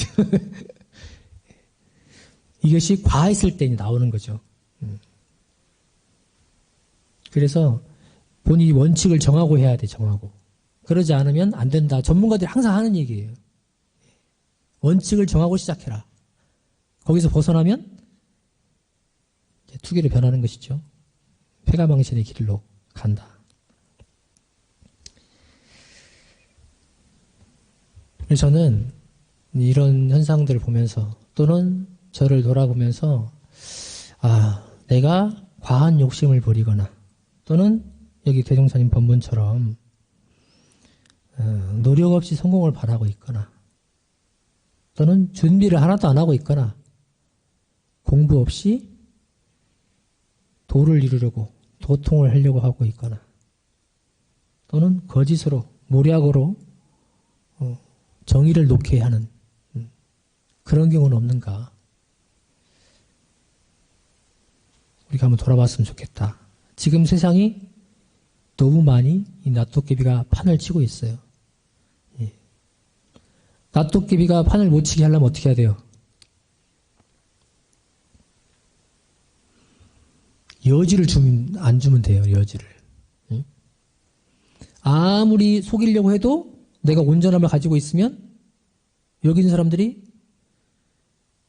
이것이 과했을 때 나오는 거죠. 그래서 본인이 원칙을 정하고 해야 돼, 정하고. 그러지 않으면 안 된다. 전문가들이 항상 하는 얘기예요. 원칙을 정하고 시작해라. 거기서 벗어나면 이제 투기로 변하는 것이죠. 폐가망신의 길로 간다. 그래서 저는 이런 현상들을 보면서 또는 저를 돌아보면서 내가 과한 욕심을 부리거나 또는 여기 대종사님 본문처럼 노력 없이 성공을 바라고 있거나 또는 준비를 하나도 안 하고 있거나 공부 없이 도를 이루려고 도통을 하려고 하고 있거나 또는 거짓으로 모략으로 정의를 놓게 하는 그런 경우는 없는가? 우리가 한번 돌아봤으면 좋겠다. 지금 세상이 너무 많이 이 낫도깨비가 판을 치고 있어요. 예. 낫도깨비가 판을 못 치게 하려면 어떻게 해야 돼요? 여지를 안 주면 돼요. 여지를. 예? 아무리 속이려고 해도 내가 온전함을 가지고 있으면 여기 있는 사람들이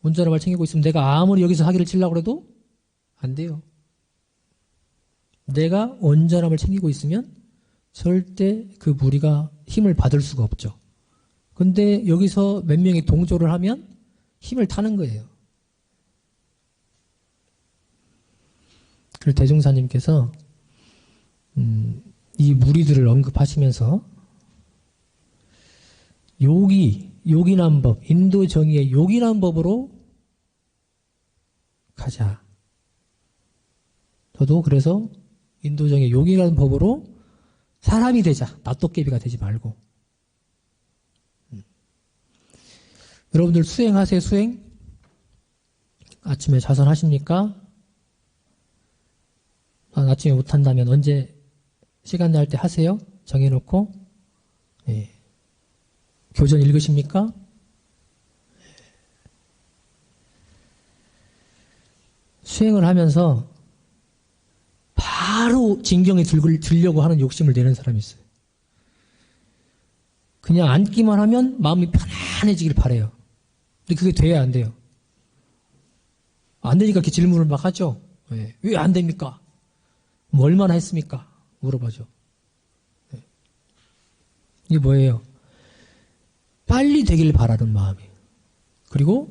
온전함을 챙기고 있으면 내가 아무리 여기서 사기를 치려고 해도 안 돼요. 내가 온전함을 챙기고 있으면 절대 그 무리가 힘을 받을 수가 없죠. 근데 여기서 몇 명이 동조를 하면 힘을 타는 거예요. 그리고 대종사님께서 이 무리들을 언급하시면서 요긴한 법, 인도 정의의 요긴한 법으로 가자. 저도 그래서 인도 정의의 요긴한 법으로 사람이 되자. 낫도깨비가 되지 말고. 여러분들 수행하세요, 수행? 아침에 자선하십니까? 아침에 못한다면 언제 시간 날 때 하세요? 정해놓고. 예. 교전 읽으십니까? 수행을 하면서 바로 진경에 들려고 하는 욕심을 내는 사람이 있어요. 그냥 앉기만 하면 마음이 편안해지길 바라요. 근데 그게 돼야 안 돼요. 안 되니까 이렇게 질문을 막 하죠. 왜 안 됩니까? 뭐 얼마나 했습니까? 물어봐죠. 이게 뭐예요? 빨리 되길 바라는 마음이에요. 그리고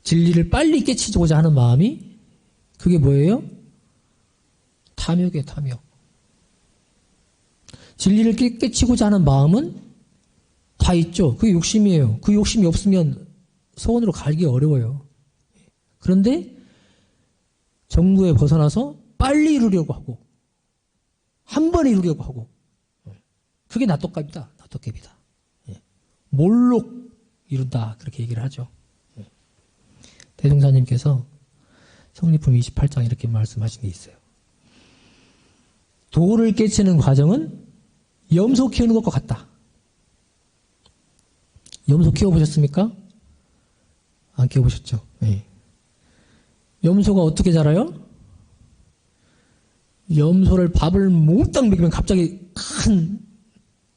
진리를 빨리 깨치고자 하는 마음이 그게 뭐예요? 탐욕이에요, 탐욕. 진리를 깨치고자 하는 마음은 다 있죠. 그게 욕심이에요. 그 욕심이 없으면 서원으로 가기 어려워요. 그런데 정도에 벗어나서 빨리 이루려고 하고 한 번에 이루려고 하고 그게 낫도깨비다. 낫도깨비다. 몰록 이룬다. 그렇게 얘기를 하죠. 대종사님께서 성리품 28장 이렇게 말씀하신 게 있어요. 도를 깨치는 과정은 염소 키우는 것과 같다. 염소 키워보셨습니까? 안 키워보셨죠? 네. 염소가 어떻게 자라요? 염소를 밥을 몽땅 먹이면 갑자기 큰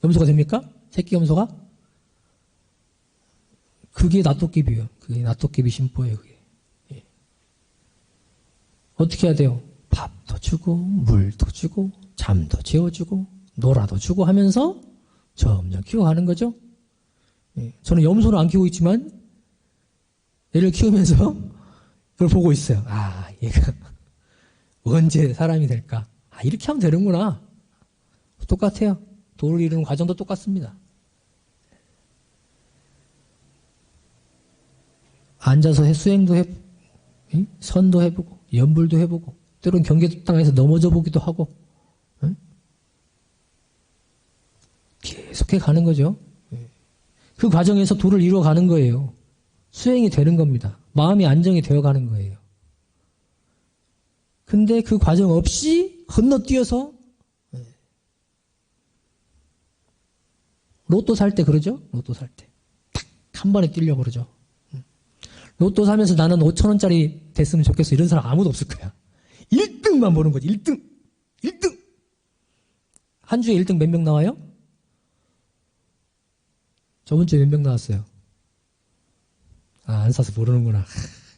염소가 됩니까? 새끼 염소가? 그게 낫도깨비예요. 그게 낫도깨비 심보예요. 그게. 예. 어떻게 해야 돼요? 밥도 주고 물도 주고 잠도 재워주고 놀아도 주고 하면서 점점 키워가는 거죠. 예. 저는 염소는 안 키우고 있지만 얘를 키우면서 그걸 보고 있어요. 얘가 언제 사람이 될까? 이렇게 하면 되는구나. 똑같아요. 도를 이루는 과정도 똑같습니다. 앉아서 수행도 해보고, 선도 해보고, 연불도 해보고, 때로는 경계 땅에서 넘어져 보기도 하고, 계속해 가는 거죠. 그 과정에서 도를 이루어 가는 거예요. 수행이 되는 겁니다. 마음이 안정이 되어 가는 거예요. 근데 그 과정 없이 건너뛰어서 로또 살 때 그러죠? 로또 살 때. 탁! 한 번에 뛰려고 그러죠. 로또 사면서 나는 5,000원짜리 됐으면 좋겠어. 이런 사람 아무도 없을 거야. 1등만 보는 거지. 1등. 1등. 한 주에 1등 몇 명 나와요? 저번 주에 몇 명 나왔어요? 아, 안 사서 모르는구나.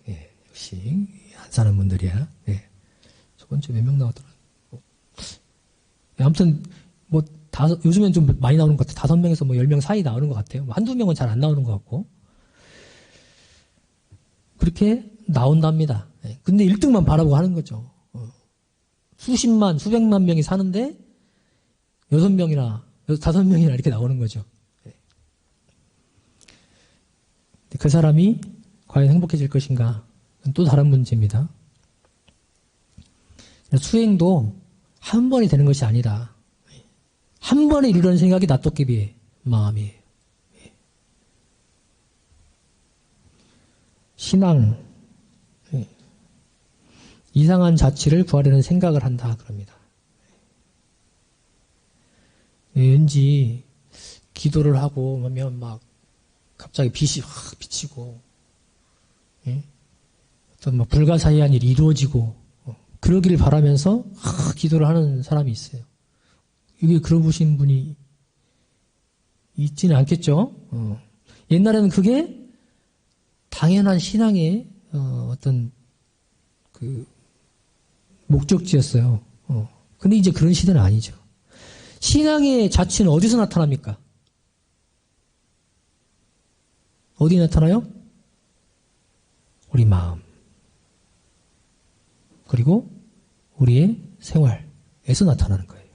예, 역시 안 사는 분들이야. 예. 저번 주에 몇 명 나왔더라. 예, 아무튼 뭐 요즘엔 좀 많이 나오는 것 같아요. 5명에서 뭐 10명 사이 나오는 것 같아요. 뭐 한두 명은 잘 안 나오는 것 같고. 그렇게 나온답니다. 예. 근데 1등만 바라보고 하는 거죠. 수십만, 수백만 명이 사는데 6명이나 5명이나 이렇게 나오는 거죠. 그 사람이 과연 행복해질 것인가? 또 다른 문제입니다. 수행도 한 번에 되는 것이 아니라 한 번에 이루려는 생각이 낫도깨비의 마음이에요. 신앙, 이상한 자취를 구하려는 생각을 한다 그럽니다. 왠지 기도를 하고 하면 막 갑자기 빛이 확 비치고, 예? 어떤 막 불가사의한 일이 이루어지고, 그러기를 바라면서 기도를 하는 사람이 있어요. 이게 그러신 분이 있지는 않겠죠? 옛날에는 그게 당연한 신앙의 어떤 그 목적지였어요. 근데 이제 그런 시대는 아니죠. 신앙의 자취는 어디서 나타납니까? 어디 나타나요? 우리 마음. 그리고 우리의 생활에서 나타나는 거예요.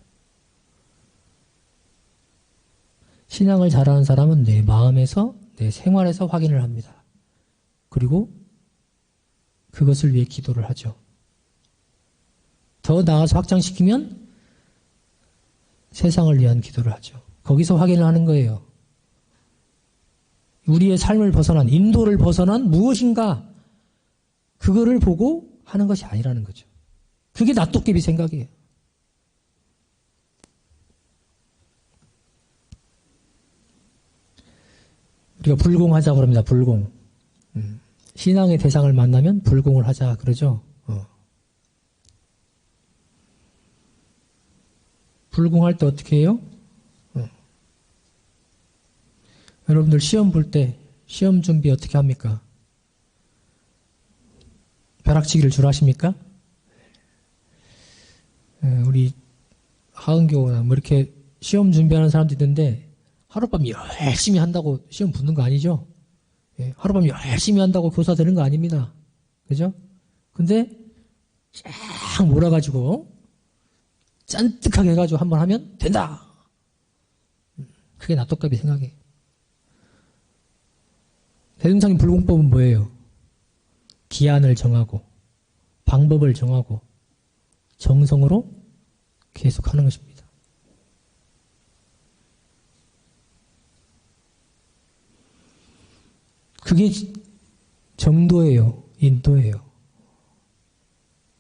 신앙을 잘하는 사람은 내 마음에서, 내 생활에서 확인을 합니다. 그리고 그것을 위해 기도를 하죠. 더 나아가서 확장시키면 세상을 위한 기도를 하죠. 거기서 확인을 하는 거예요. 우리의 삶을 벗어난, 인도를 벗어난 무엇인가, 그거를 보고 하는 것이 아니라는 거죠. 그게 낫도깨비 생각이에요. 우리가 불공하자고 합니다. 불공. 신앙의 대상을 만나면 불공을 하자 그러죠. 불공할 때 어떻게 해요? 여러분들 시험 볼 때 시험 준비 어떻게 합니까? 벼락치기를 주로 하십니까? 우리 하은교나 뭐 이렇게 시험 준비하는 사람도 있는데 하룻밤 열심히 한다고 시험 붙는 거 아니죠? 하룻밤 열심히 한다고 교사 되는 거 아닙니다. 그죠? 근데 쫙 몰아가지고 짠뜩하게 해가지고 한번 하면 된다. 그게 낫도깨비 생각이에요. 대승상인 불공법은 뭐예요? 기한을 정하고 방법을 정하고 정성으로 계속하는 것입니다. 그게 정도예요. 인도예요.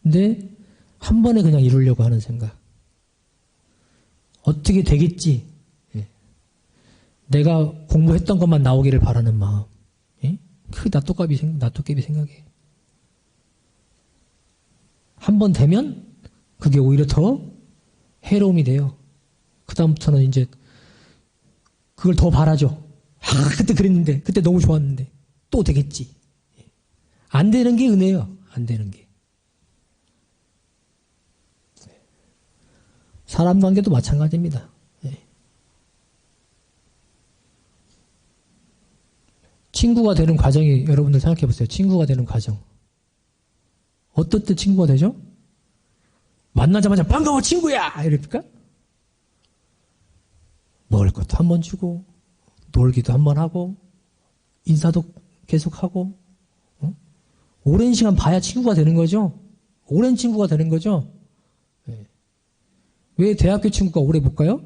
근데 한 번에 그냥 이루려고 하는 생각. 어떻게 되겠지? 내가 공부했던 것만 나오기를 바라는 마음. 그게 낫도깨비 생각이에요. 한 번 되면 그게 오히려 더 해로움이 돼요. 그 다음부터는 이제 그걸 더 바라죠. 그때 그랬는데, 그때 너무 좋았는데 또 되겠지. 안 되는 게 은혜예요. 안 되는 게. 사람 관계도 마찬가지입니다. 친구가 되는 과정이 여러분들 생각해 보세요. 친구가 되는 과정. 어떨 때 친구가 되죠? 만나자마자 반가워 친구야! 이럴까? 먹을 것도 한 번 주고 놀기도 한 번 하고 인사도 계속하고 오랜 시간 봐야 친구가 되는 거죠? 오랜 친구가 되는 거죠? 왜 대학교 친구가 오래 못 가요?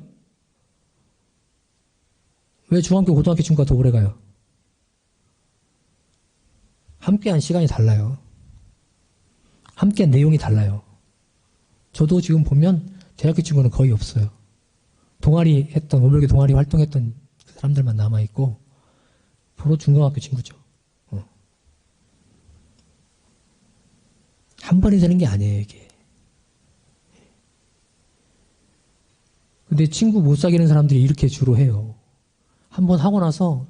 왜 중학교, 고등학교 친구가 더 오래 가요? 함께한 시간이 달라요. 함께한 내용이 달라요. 저도 지금 보면 대학교 친구는 거의 없어요. 동아리 했던, 오별교 동아리 활동했던 사람들만 남아있고 바로 중고등학교 친구죠. 한 번에 되는 게 아니에요, 이게. 근데 친구 못 사귀는 사람들이 이렇게 주로 해요. 한번 하고 나서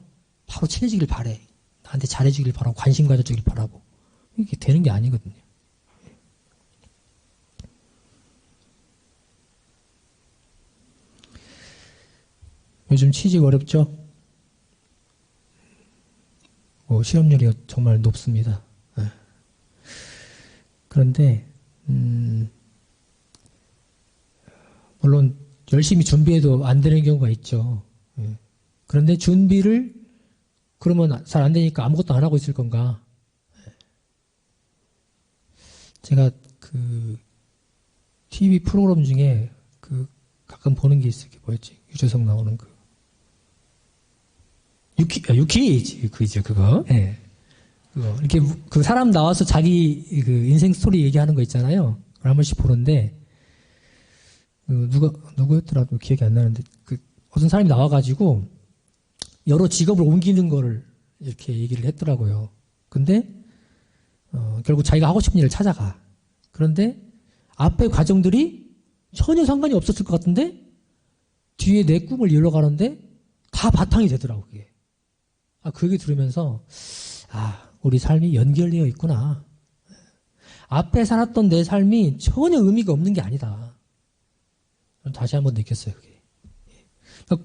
바로 친해지길 바래. 나한테 잘해주길 바라고 관심 가져주길 바라고. 이게 되는 게 아니거든요. 요즘 취직 어렵죠? 실업률이 정말 높습니다. 그런데 물론 열심히 준비해도 안 되는 경우가 있죠. 그런데 준비를 그러면 잘 안 되니까 아무것도 안 하고 있을 건가? 제가 그 TV 프로그램 중에 그 가끔 보는 게 있어요. 뭐였지? 유재석 나오는 그 유키즈 그죠 그거. 예. 그거 이렇게 그 사람 나와서 자기 그 인생 스토리 얘기하는 거 있잖아요. 그걸 한 번씩 보는데 누구였더라도 기억이 안 나는데 그 어떤 사람이 나와가지고 여러 직업을 옮기는 거를 이렇게 얘기를 했더라고요. 근데 결국 자기가 하고 싶은 일을 찾아가. 그런데 앞의 과정들이 전혀 상관이 없었을 것 같은데 뒤에 내 꿈을 이루러 가는데 다 바탕이 되더라고 그게. 그 얘기 들으면서 우리 삶이 연결되어 있구나. 앞에 살았던 내 삶이 전혀 의미가 없는 게 아니다. 다시 한번 느꼈어요. 그게.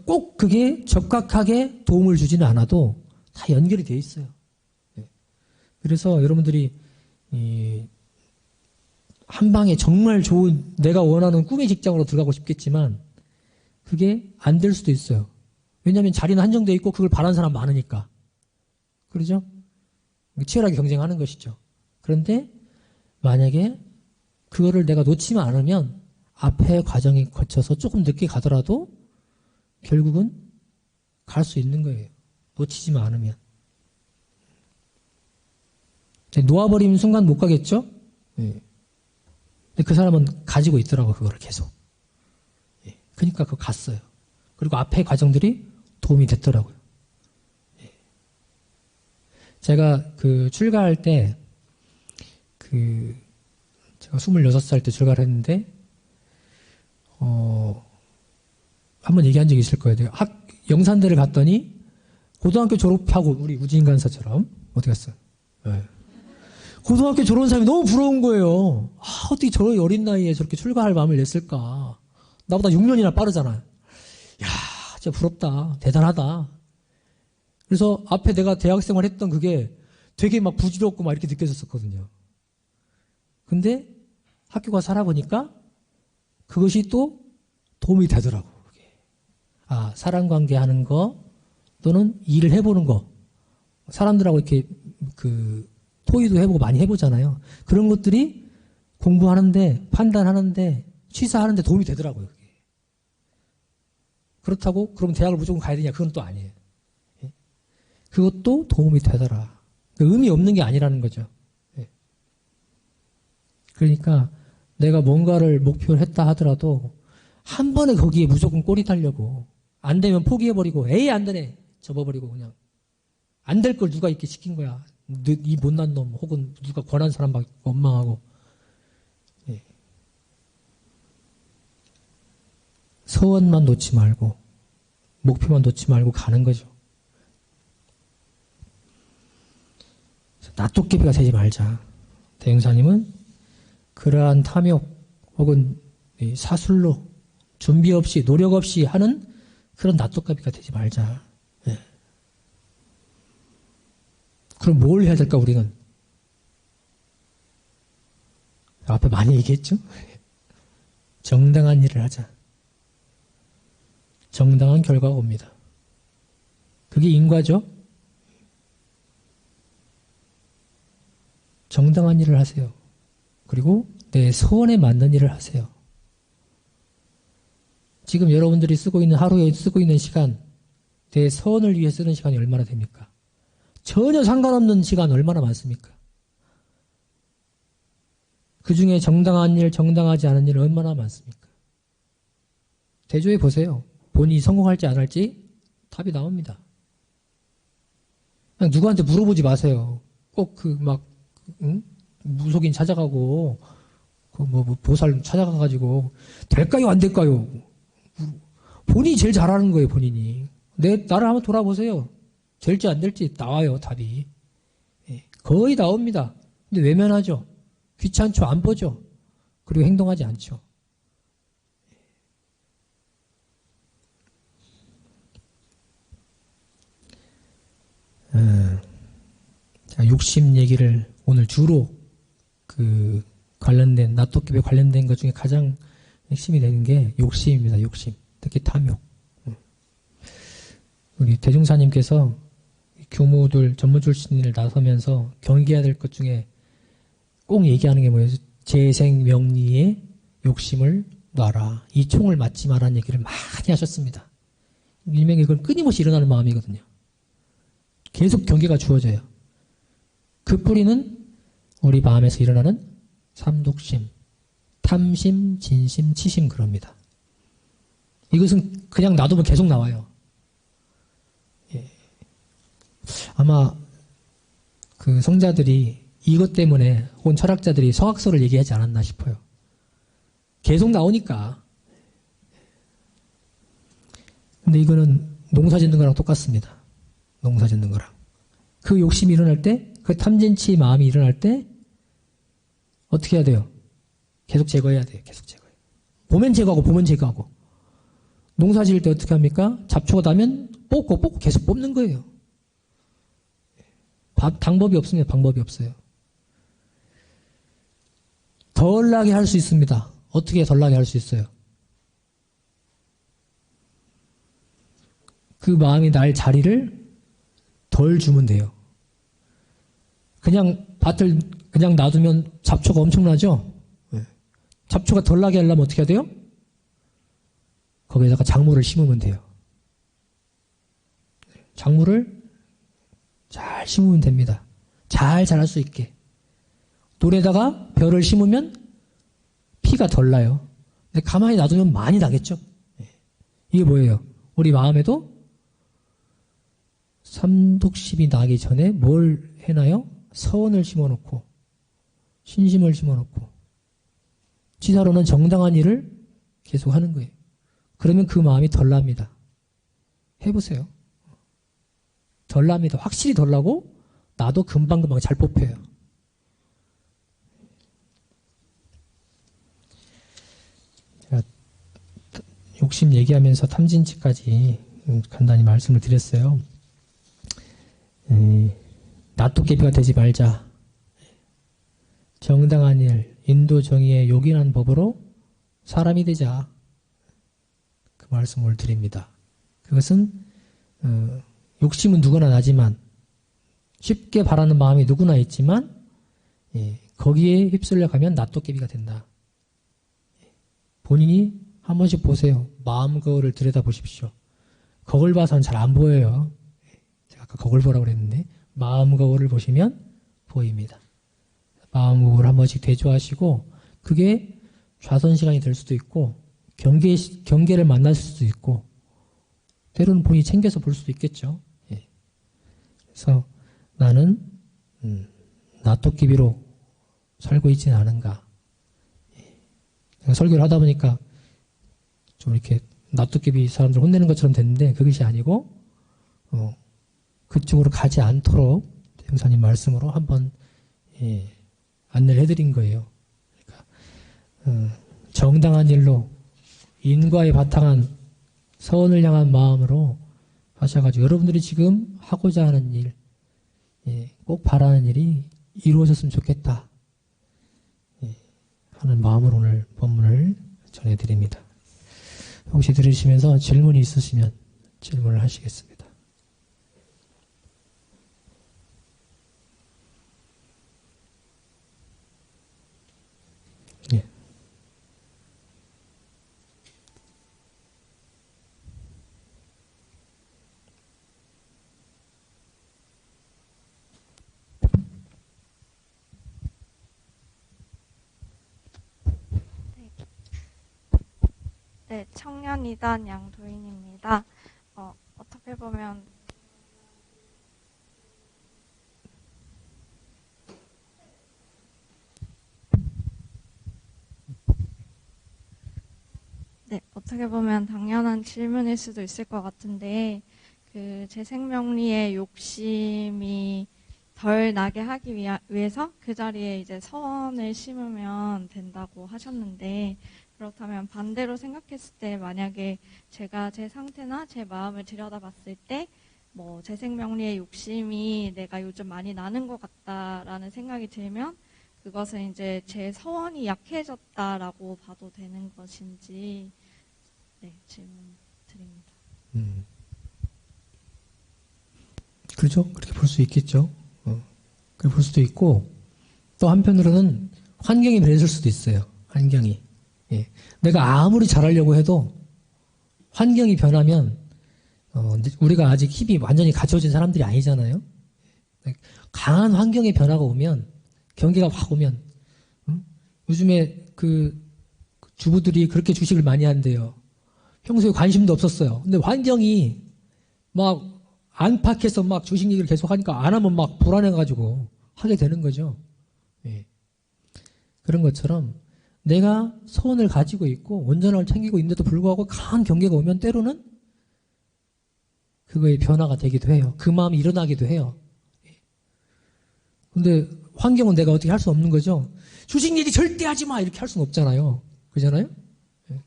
꼭 그게 적확하게 도움을 주지는 않아도 다 연결이 되어 있어요. 그래서 여러분들이 한 방에 정말 좋은 내가 원하는 꿈의 직장으로 들어가고 싶겠지만 그게 안 될 수도 있어요. 왜냐하면 자리는 한정되어 있고 그걸 바라는 사람 많으니까. 그러죠? 치열하게 경쟁하는 것이죠. 그런데 만약에 그거를 내가 놓치면 않으면 앞에 과정이 거쳐서 조금 늦게 가더라도 결국은 갈 수 있는 거예요. 놓치지만 않으면. 놓아버리는 순간 못 가겠죠? 네. 근데 그 사람은 가지고 있더라고 그거를 계속. 그러니까 그거 갔어요. 그리고 앞에 과정들이 도움이 됐더라고요. 제가 그 출가할 때 제가 26살 때 출가를 했는데 한번 얘기한 적이 있을 거예요. 내가 영산대를 갔더니 고등학교 졸업하고 우리 우진 간사처럼 어디 갔어요? 네. 고등학교 졸업한 사람이 너무 부러운 거예요. 어떻게 저런 어린 나이에 저렇게 출가할 마음을 냈을까? 나보다 6년이나 빠르잖아요. 야, 진짜 부럽다. 대단하다. 그래서 앞에 내가 대학생활 했던 그게 되게 막 부질없고 막 이렇게 느껴졌었거든요. 근데 학교 가서 살아보니까 그것이 또 도움이 되더라고. 그게. 사람관계 하는 거 또는 일을 해보는 거. 사람들하고 이렇게 토의도 해보고 많이 해보잖아요. 그런 것들이 공부하는데, 판단하는데, 취사하는데 도움이 되더라고요. 그게. 그렇다고 그럼 대학을 무조건 가야 되냐? 그건 또 아니에요. 그것도 도움이 되더라. 의미 없는 게 아니라는 거죠. 그러니까 내가 뭔가를 목표를 했다 하더라도 한 번에 거기에 무조건 꼬리 달려고 안 되면 포기해버리고 에이 안 되네 접어버리고 그냥 안 될 걸 누가 이렇게 시킨 거야. 이 못난 놈 혹은 누가 권한 사람 막 원망하고 서원만 놓지 말고 목표만 놓지 말고 가는 거죠. 낫도깨비가 되지 말자. 대행사님은 그러한 탐욕 혹은 사술로 준비 없이 노력 없이 하는 그런 낫도깨비가 되지 말자. 그럼 뭘 해야 될까 우리는? 앞에 많이 얘기했죠? 정당한 일을 하자. 정당한 결과가 옵니다. 그게 인과죠? 정당한 일을 하세요. 그리고 내 소원에 맞는 일을 하세요. 지금 여러분들이 하루에 쓰고 있는 시간, 내 소원을 위해 쓰는 시간이 얼마나 됩니까? 전혀 상관없는 시간 얼마나 많습니까? 그 중에 정당한 일, 정당하지 않은 일 얼마나 많습니까? 대조해 보세요. 본인이 성공할지 안 할지 답이 나옵니다. 그냥 누구한테 물어보지 마세요. 꼭 무속인 찾아가고 보살 찾아가가지고 될까요 안 될까요? 본인이 제일 잘하는 거예요. 본인이. 나를 한번 돌아보세요. 될지 안 될지 나와요, 답이. 예, 거의 나옵니다. 근데 외면하죠. 귀찮죠. 안 보죠. 그리고 행동하지 않죠. 자, 욕심 얘기를 오늘 주로 그 관련된, 낫도끼에 관련된 것 중에 가장 핵심이 되는 게 욕심입니다. 욕심. 특히 탐욕. 우리 대종사님께서 교무들 전문 출신을 나서면서 경계해야 될 것 중에 꼭 얘기하는 게 뭐예요? 재생명리의 욕심을 놔라. 이 총을 맞지 마라는 얘기를 많이 하셨습니다. 일명의 이건 끊임없이 일어나는 마음이거든요. 계속 경계가 주어져요. 그 뿌리는 우리 마음에서 일어나는 삼독심, 탐심, 진심, 치심 그럽니다. 이것은 그냥 놔두면 계속 나와요. 예. 아마 그 성자들이 이것 때문에 혹은 철학자들이 성악설을 얘기하지 않았나 싶어요. 계속 나오니까. 근데 이거는 농사 짓는 거랑 똑같습니다. 농사 짓는 거랑. 그 욕심이 일어날 때, 그 탐진치 마음이 일어날 때 어떻게 해야 돼요? 계속 제거해야 돼요. 계속 제거해요. 보면 제거하고 보면 제거하고. 농사 지을 때 어떻게 합니까? 잡초가 나면 뽑고 계속 뽑는 거예요. 방법이 없습니다. 방법이 없어요. 덜 나게 할 수 있습니다. 어떻게 덜 나게 할 수 있어요? 그 마음이 날 자리를 덜 주면 돼요. 그냥 밭을 그냥 놔두면 잡초가 엄청나죠? 잡초가 덜 나게 하려면 어떻게 해야 돼요? 거기에다가 작물을 심으면 돼요. 작물을 잘 심으면 됩니다. 잘 자랄 수 있게. 돌에다가 벼를 심으면 피가 덜 나요. 근데 가만히 놔두면 많이 나겠죠? 이게 뭐예요? 우리 마음에도 삼독심이 나기 전에 뭘 해놔요? 서원을 심어놓고 신심을 심어놓고 치사로는 정당한 일을 계속 하는 거예요. 그러면 그 마음이 덜 납니다. 해보세요. 덜 납니다. 확실히 덜 나고 나도 금방금방 잘 뽑혀요. 제가 욕심 얘기하면서 탐진치까지 간단히 말씀을 드렸어요. 낫도깨비가 되지 말자. 정당한 일, 인도 정의에 요긴한 법으로 사람이 되자. 그 말씀을 드립니다. 그것은 욕심은 누구나 나지만 쉽게 바라는 마음이 누구나 있지만 거기에 휩쓸려 가면 낫도깨비가 된다. 본인이 한 번씩 보세요. 마음 거울을 들여다보십시오. 거울 봐서는 잘 안 보여요. 제가 아까 거울 보라고 그랬는데 마음 거울을 보시면 보입니다. 마음 거울을 한 번씩 대조하시고 그게 좌선시간이 될 수도 있고 경계를 만날 수도 있고 때로는 본인이 챙겨서 볼 수도 있겠죠. 그래서 나는 낫도끼비로 살고 있지는 않은가. 설교를 하다 보니까 좀 이렇게 낫도끼비 사람들 혼내는 것처럼 됐는데 그것이 아니고 그쪽으로 가지 않도록 형사님 말씀으로 한번 안내를 해드린 거예요. 그러니까 정당한 일로 인과에 바탕한 서원을 향한 마음으로 하셔가지고 여러분들이 지금 하고자 하는 일, 꼭 바라는 일이 이루어졌으면 좋겠다 하는 마음으로 오늘 본문을 전해드립니다. 혹시 들으시면서 질문이 있으시면 질문을 하시겠습니다. 예. 네, 청년 2단 양도인입니다. 어떻게 보면 당연한 질문일 수도 있을 것 같은데 그 재생명리의 욕심이 덜 나게 하기 위해서 그 자리에 이제 서원을 심으면 된다고 하셨는데, 그렇다면 반대로 생각했을 때 만약에 제가 제 상태나 제 마음을 들여다봤을 때 뭐 재생명리의 욕심이 내가 요즘 많이 나는 것 같다라는 생각이 들면 그것은 이제 제 서원이 약해졌다라고 봐도 되는 것인지, 네, 질문 드립니다. 그렇죠? 그렇게 볼 수 있겠죠. 그렇게 볼 수도 있고, 또 한편으로는 환경이 변했을 수도 있어요. 환경이. 예. 내가 아무리 잘하려고 해도 환경이 변하면 우리가 아직 힘이 완전히 갖춰진 사람들이 아니잖아요. 강한 환경의 변화가 오면, 경계가 확 오면, 요즘에 그 주부들이 그렇게 주식을 많이 한대요. 평소에 관심도 없었어요. 근데 환경이 막 안팎에서 막 주식 얘기를 계속 하니까 안 하면 막 불안해가지고 하게 되는 거죠. 예. 그런 것처럼 내가 소원을 가지고 있고 온전함을 챙기고 있는데도 불구하고 강한 경계가 오면 때로는 그거의 변화가 되기도 해요. 그 마음이 일어나기도 해요. 근데 환경은 내가 어떻게 할 수 없는 거죠. 주식 얘기 절대 하지 마 이렇게 할 수는 없잖아요. 그잖아요? 예.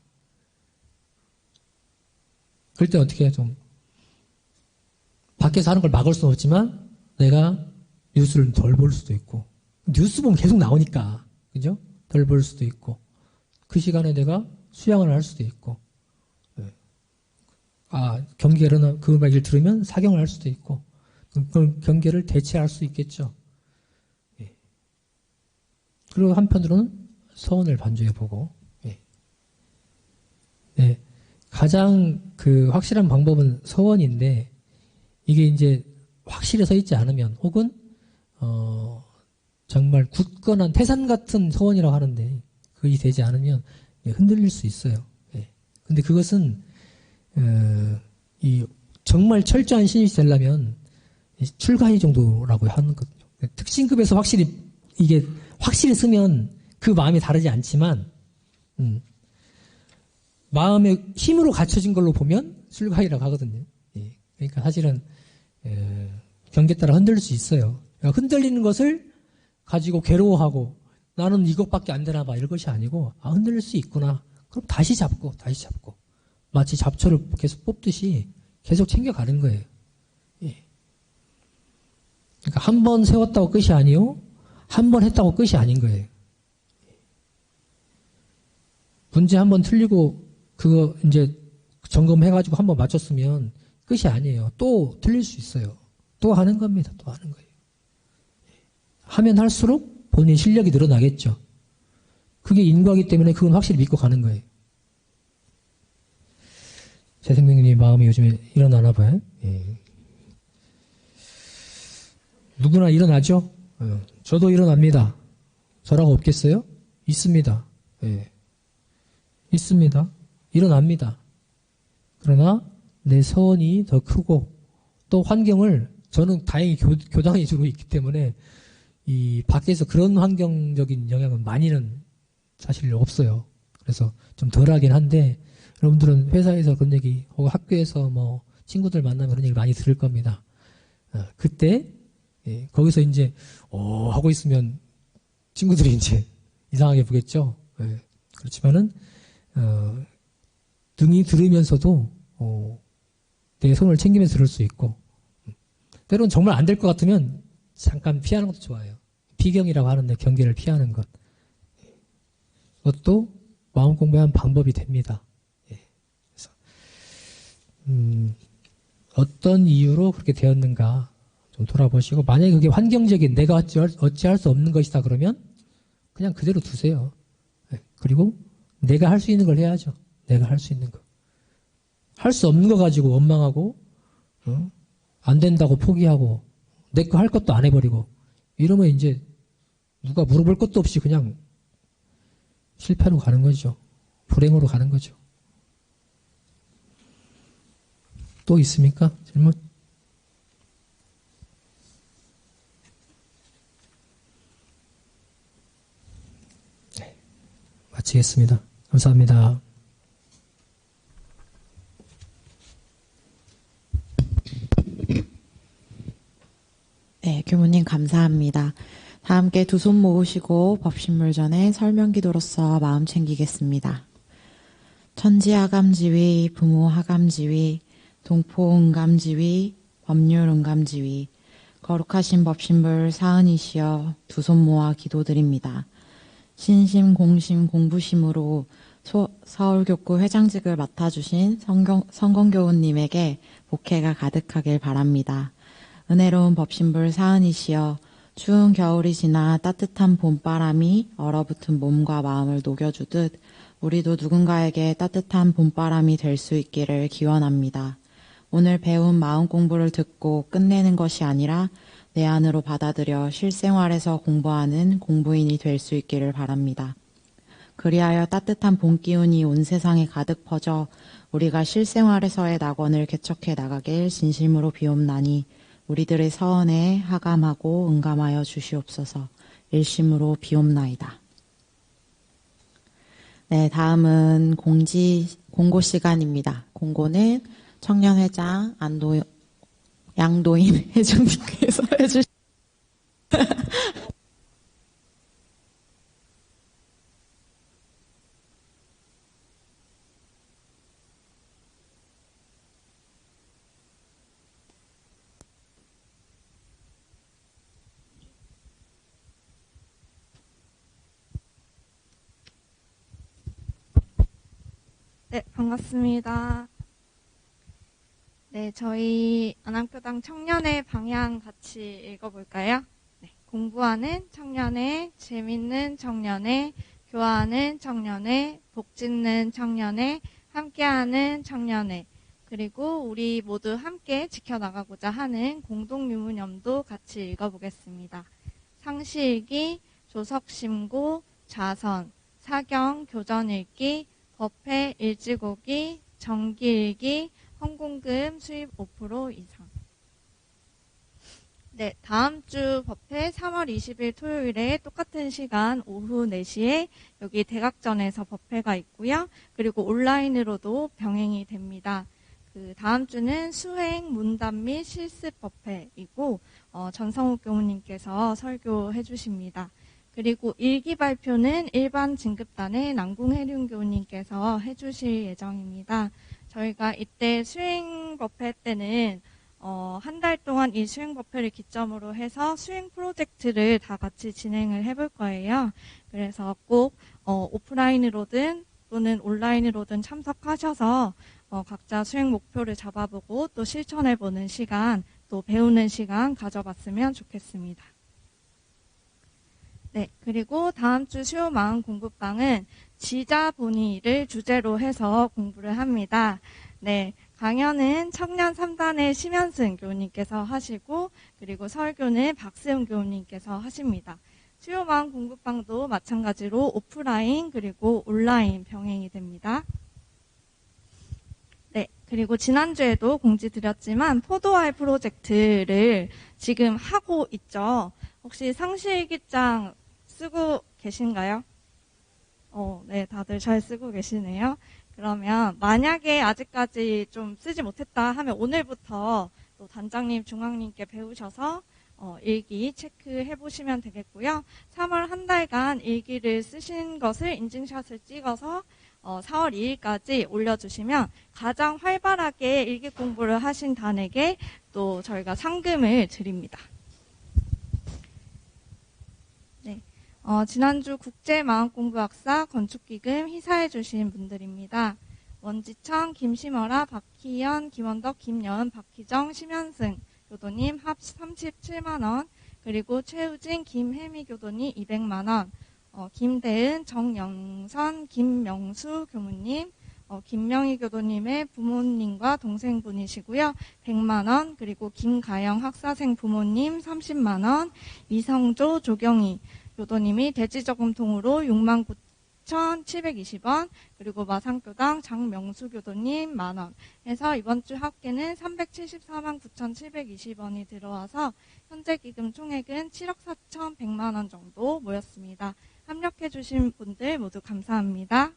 그럴 때 어떻게 해요? 좀 밖에서 하는 걸 막을 수는 없지만 내가 뉴스를 덜 볼 수도 있고, 뉴스 보면 계속 나오니까, 그죠? 덜 볼 수도 있고, 그 시간에 내가 수양을 할 수도 있고, 경계를 그 말을 들으면 사경을 할 수도 있고, 그 경계를 대체할 수 있겠죠. 예. 그리고 한편으로는 서원을 반주해보고, 예. 네. 가장 그 확실한 방법은 서원인데, 이게 이제 확실히 서 있지 않으면, 혹은 정말 굳건한 태산 같은 서원이라고 하는데 그것이 되지 않으면 흔들릴 수 있어요. 예. 근데 그것은 이 정말 철저한 신이 되려면 출가희 정도라고 하는 거죠. 특신급에서 이게 확실히 쓰면 그 마음이 다르지 않지만 마음의 힘으로 갖춰진 걸로 보면 출가희라고 하거든요. 예. 그러니까 사실은 경계 따라 흔들릴 수 있어요. 그러니까 흔들리는 것을 가지고 괴로워하고 나는 이것밖에 안 되나 봐 이런 것이 아니고 흔들릴 수 있구나. 그럼 다시 잡고 마치 잡초를 계속 뽑듯이 계속 챙겨가는 거예요. 예. 그러니까 한 번 세웠다고 끝이 아니요, 한 번 했다고 끝이 아닌 거예요. 문제 한 번 틀리고 그거 이제 점검해가지고 한 번 맞췄으면 끝이 아니에요. 또 틀릴 수 있어요. 또 하는 겁니다. 또 하는 거예요. 하면 할수록 본인 실력이 늘어나겠죠. 그게 인과이기 때문에 그건 확실히 믿고 가는 거예요. 재생명님 마음이 요즘에 일어나나 봐요. 예. 누구나 일어나죠? 저도 일어납니다. 저라고 없겠어요? 있습니다. 예. 있습니다. 일어납니다. 그러나 내 서원이 더 크고 또 환경을 저는 다행히 교당에 주로 있기 때문에 이 밖에서 그런 환경적인 영향은 많이는 사실 없어요. 그래서 좀 덜하긴 한데 여러분들은 회사에서 그런 얘기 혹은 학교에서 뭐 친구들 만나면 그런 얘기 많이 들을 겁니다. 그때 거기서 이제 하고 있으면 친구들이 이제 이상하게 보겠죠. 그렇지만은 등이 들으면서도 내 손을 챙기면서 들을 수 있고 때로는 정말 안 될 것 같으면 잠깐 피하는 것도 좋아요. 비경이라고 하는데 경계를 피하는 것. 그것도 마음 공부의 한 방법이 됩니다. 그래서 어떤 이유로 그렇게 되었는가 좀 돌아보시고 만약에 그게 환경적인 내가 어찌할 수 없는 것이다 그러면 그냥 그대로 두세요. 그리고 내가 할 수 있는 걸 해야죠. 내가 할 수 있는 거. 할 수 없는 거 가지고 원망하고 안 된다고 포기하고 내 거 할 것도 안 해버리고 이러면 이제 누가 물어볼 것도 없이 그냥 실패로 가는 거죠. 불행으로 가는 거죠. 또 있습니까? 질문? 네, 마치겠습니다. 감사합니다. 교무님 감사합니다. 다 함께 두 손 모으시고 법신물 전에 설명기도로서 마음 챙기겠습니다. 천지하감지위, 부모하감지위, 동포응감지위, 법률응감지위, 거룩하신 법신불 사은이시여 두 손 모아 기도드립니다. 신심, 공심, 공부심으로 서울교구 회장직을 맡아주신 성공교우님에게 복혜가 가득하길 바랍니다. 은혜로운 법신불 사은이시여 추운 겨울이 지나 따뜻한 봄바람이 얼어붙은 몸과 마음을 녹여주듯 우리도 누군가에게 따뜻한 봄바람이 될 수 있기를 기원합니다. 오늘 배운 마음 공부를 듣고 끝내는 것이 아니라 내 안으로 받아들여 실생활에서 공부하는 공부인이 될 수 있기를 바랍니다. 그리하여 따뜻한 봄 기운이 온 세상에 가득 퍼져 우리가 실생활에서의 낙원을 개척해 나가길 진심으로 비옵나니 우리들의 서원에 하감하고 응감하여 주시옵소서. 일심으로 비옵나이다. 네, 다음은 공고 시간입니다. 공고는 청년회장 양도인 회장님께서 해주시. 네, 반갑습니다. 네, 저희 안암교당 청년의 방향 같이 읽어볼까요? 네, 공부하는 청년의, 재밌는 청년의, 교화하는 청년의, 복짓는 청년의, 함께하는 청년의, 그리고 우리 모두 함께 지켜나가고자 하는 공동유문염도 같이 읽어보겠습니다. 상시일기, 조석심고, 자선, 사경, 교전일기, 법회, 일지고기, 정기일기, 헌공금 수입 5% 이상. 네, 다음 주 법회 3월 20일 토요일에 똑같은 시간 오후 4시에 여기 대각전에서 법회가 있고요. 그리고 온라인으로도 병행이 됩니다. 그 다음 주는 수행, 문담 및 실습 법회이고 전성욱 교무님께서 설교해 주십니다. 그리고 일기 발표는 일반 진급단의 남궁혜륜 교우님께서 해주실 예정입니다. 저희가 이때 수행법회 때는 한 달 동안 이 수행법회를 기점으로 해서 수행 프로젝트를 다 같이 진행을 해볼 거예요. 그래서 꼭 오프라인으로든 또는 온라인으로든 참석하셔서 각자 수행 목표를 잡아보고 또 실천해보는 시간, 또 배우는 시간 가져봤으면 좋겠습니다. 네, 그리고 다음 주 수요 마음 공부방은 지자본의를 주제로 해서 공부를 합니다. 네, 강연은 청년 3단의 심현승 교우님께서 하시고 그리고 설교는 박세훈 교우님께서 하십니다. 수요 마음 공부방도 마찬가지로 오프라인 그리고 온라인 병행이 됩니다. 네, 그리고 지난주에도 공지 드렸지만 포도알 프로젝트를 지금 하고 있죠. 혹시 상시일기장 쓰고 계신가요? 네, 다들 잘 쓰고 계시네요. 그러면 만약에 아직까지 좀 쓰지 못했다 하면 오늘부터 또 단장님, 중앙님께 배우셔서 일기 체크해 보시면 되겠고요. 3월 한 달간 일기를 쓰신 것을 인증샷을 찍어서 4월 2일까지 올려주시면 가장 활발하게 일기 공부를 하신 단에게 또 저희가 상금을 드립니다. 지난주 국제마음공부학사 건축기금 희사해 주신 분들입니다. 원지청, 김심어라, 박희연, 김원덕, 김여은, 박희정, 심현승 교도님 합 37만원, 그리고 최우진, 김혜미 교도님 200만원, 김대은, 정영선, 김명수 교무님, 김명희 교도님의 부모님과 동생분이시고요. 100만원, 그리고 김가영 학사생 부모님 30만원, 이성조, 조경희 교도님이 대지저금통으로 69,720원, 그리고 마산교당 장명수 교도님 만원 해서 이번 주 합계는 374만 9,720원이 들어와서 현재 기금 총액은 7억 4,100만원 정도 모였습니다. 합력해 주신 분들 모두 감사합니다.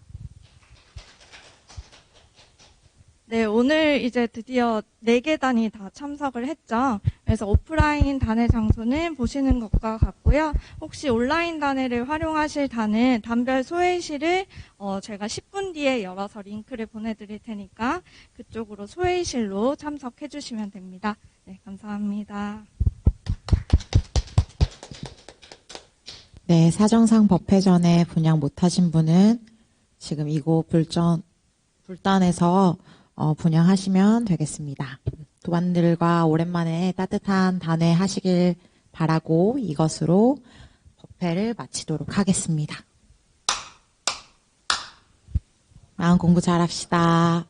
네, 오늘 이제 드디어 4계단이 다 참석을 했죠. 그래서 오프라인 단회 장소는 보시는 것과 같고요. 혹시 온라인 단회를 활용하실 단은 단별 소회의실을 제가 10분 뒤에 열어서 링크를 보내드릴 테니까 그쪽으로 소회의실로 참석해 주시면 됩니다. 네, 감사합니다. 네, 사정상 법회전에 분양 못하신 분은 지금 이곳 불단에서 분양하시면 되겠습니다. 도반들과 오랜만에 따뜻한 단회 하시길 바라고 이것으로 법회를 마치도록 하겠습니다. 마음 공부 잘합시다.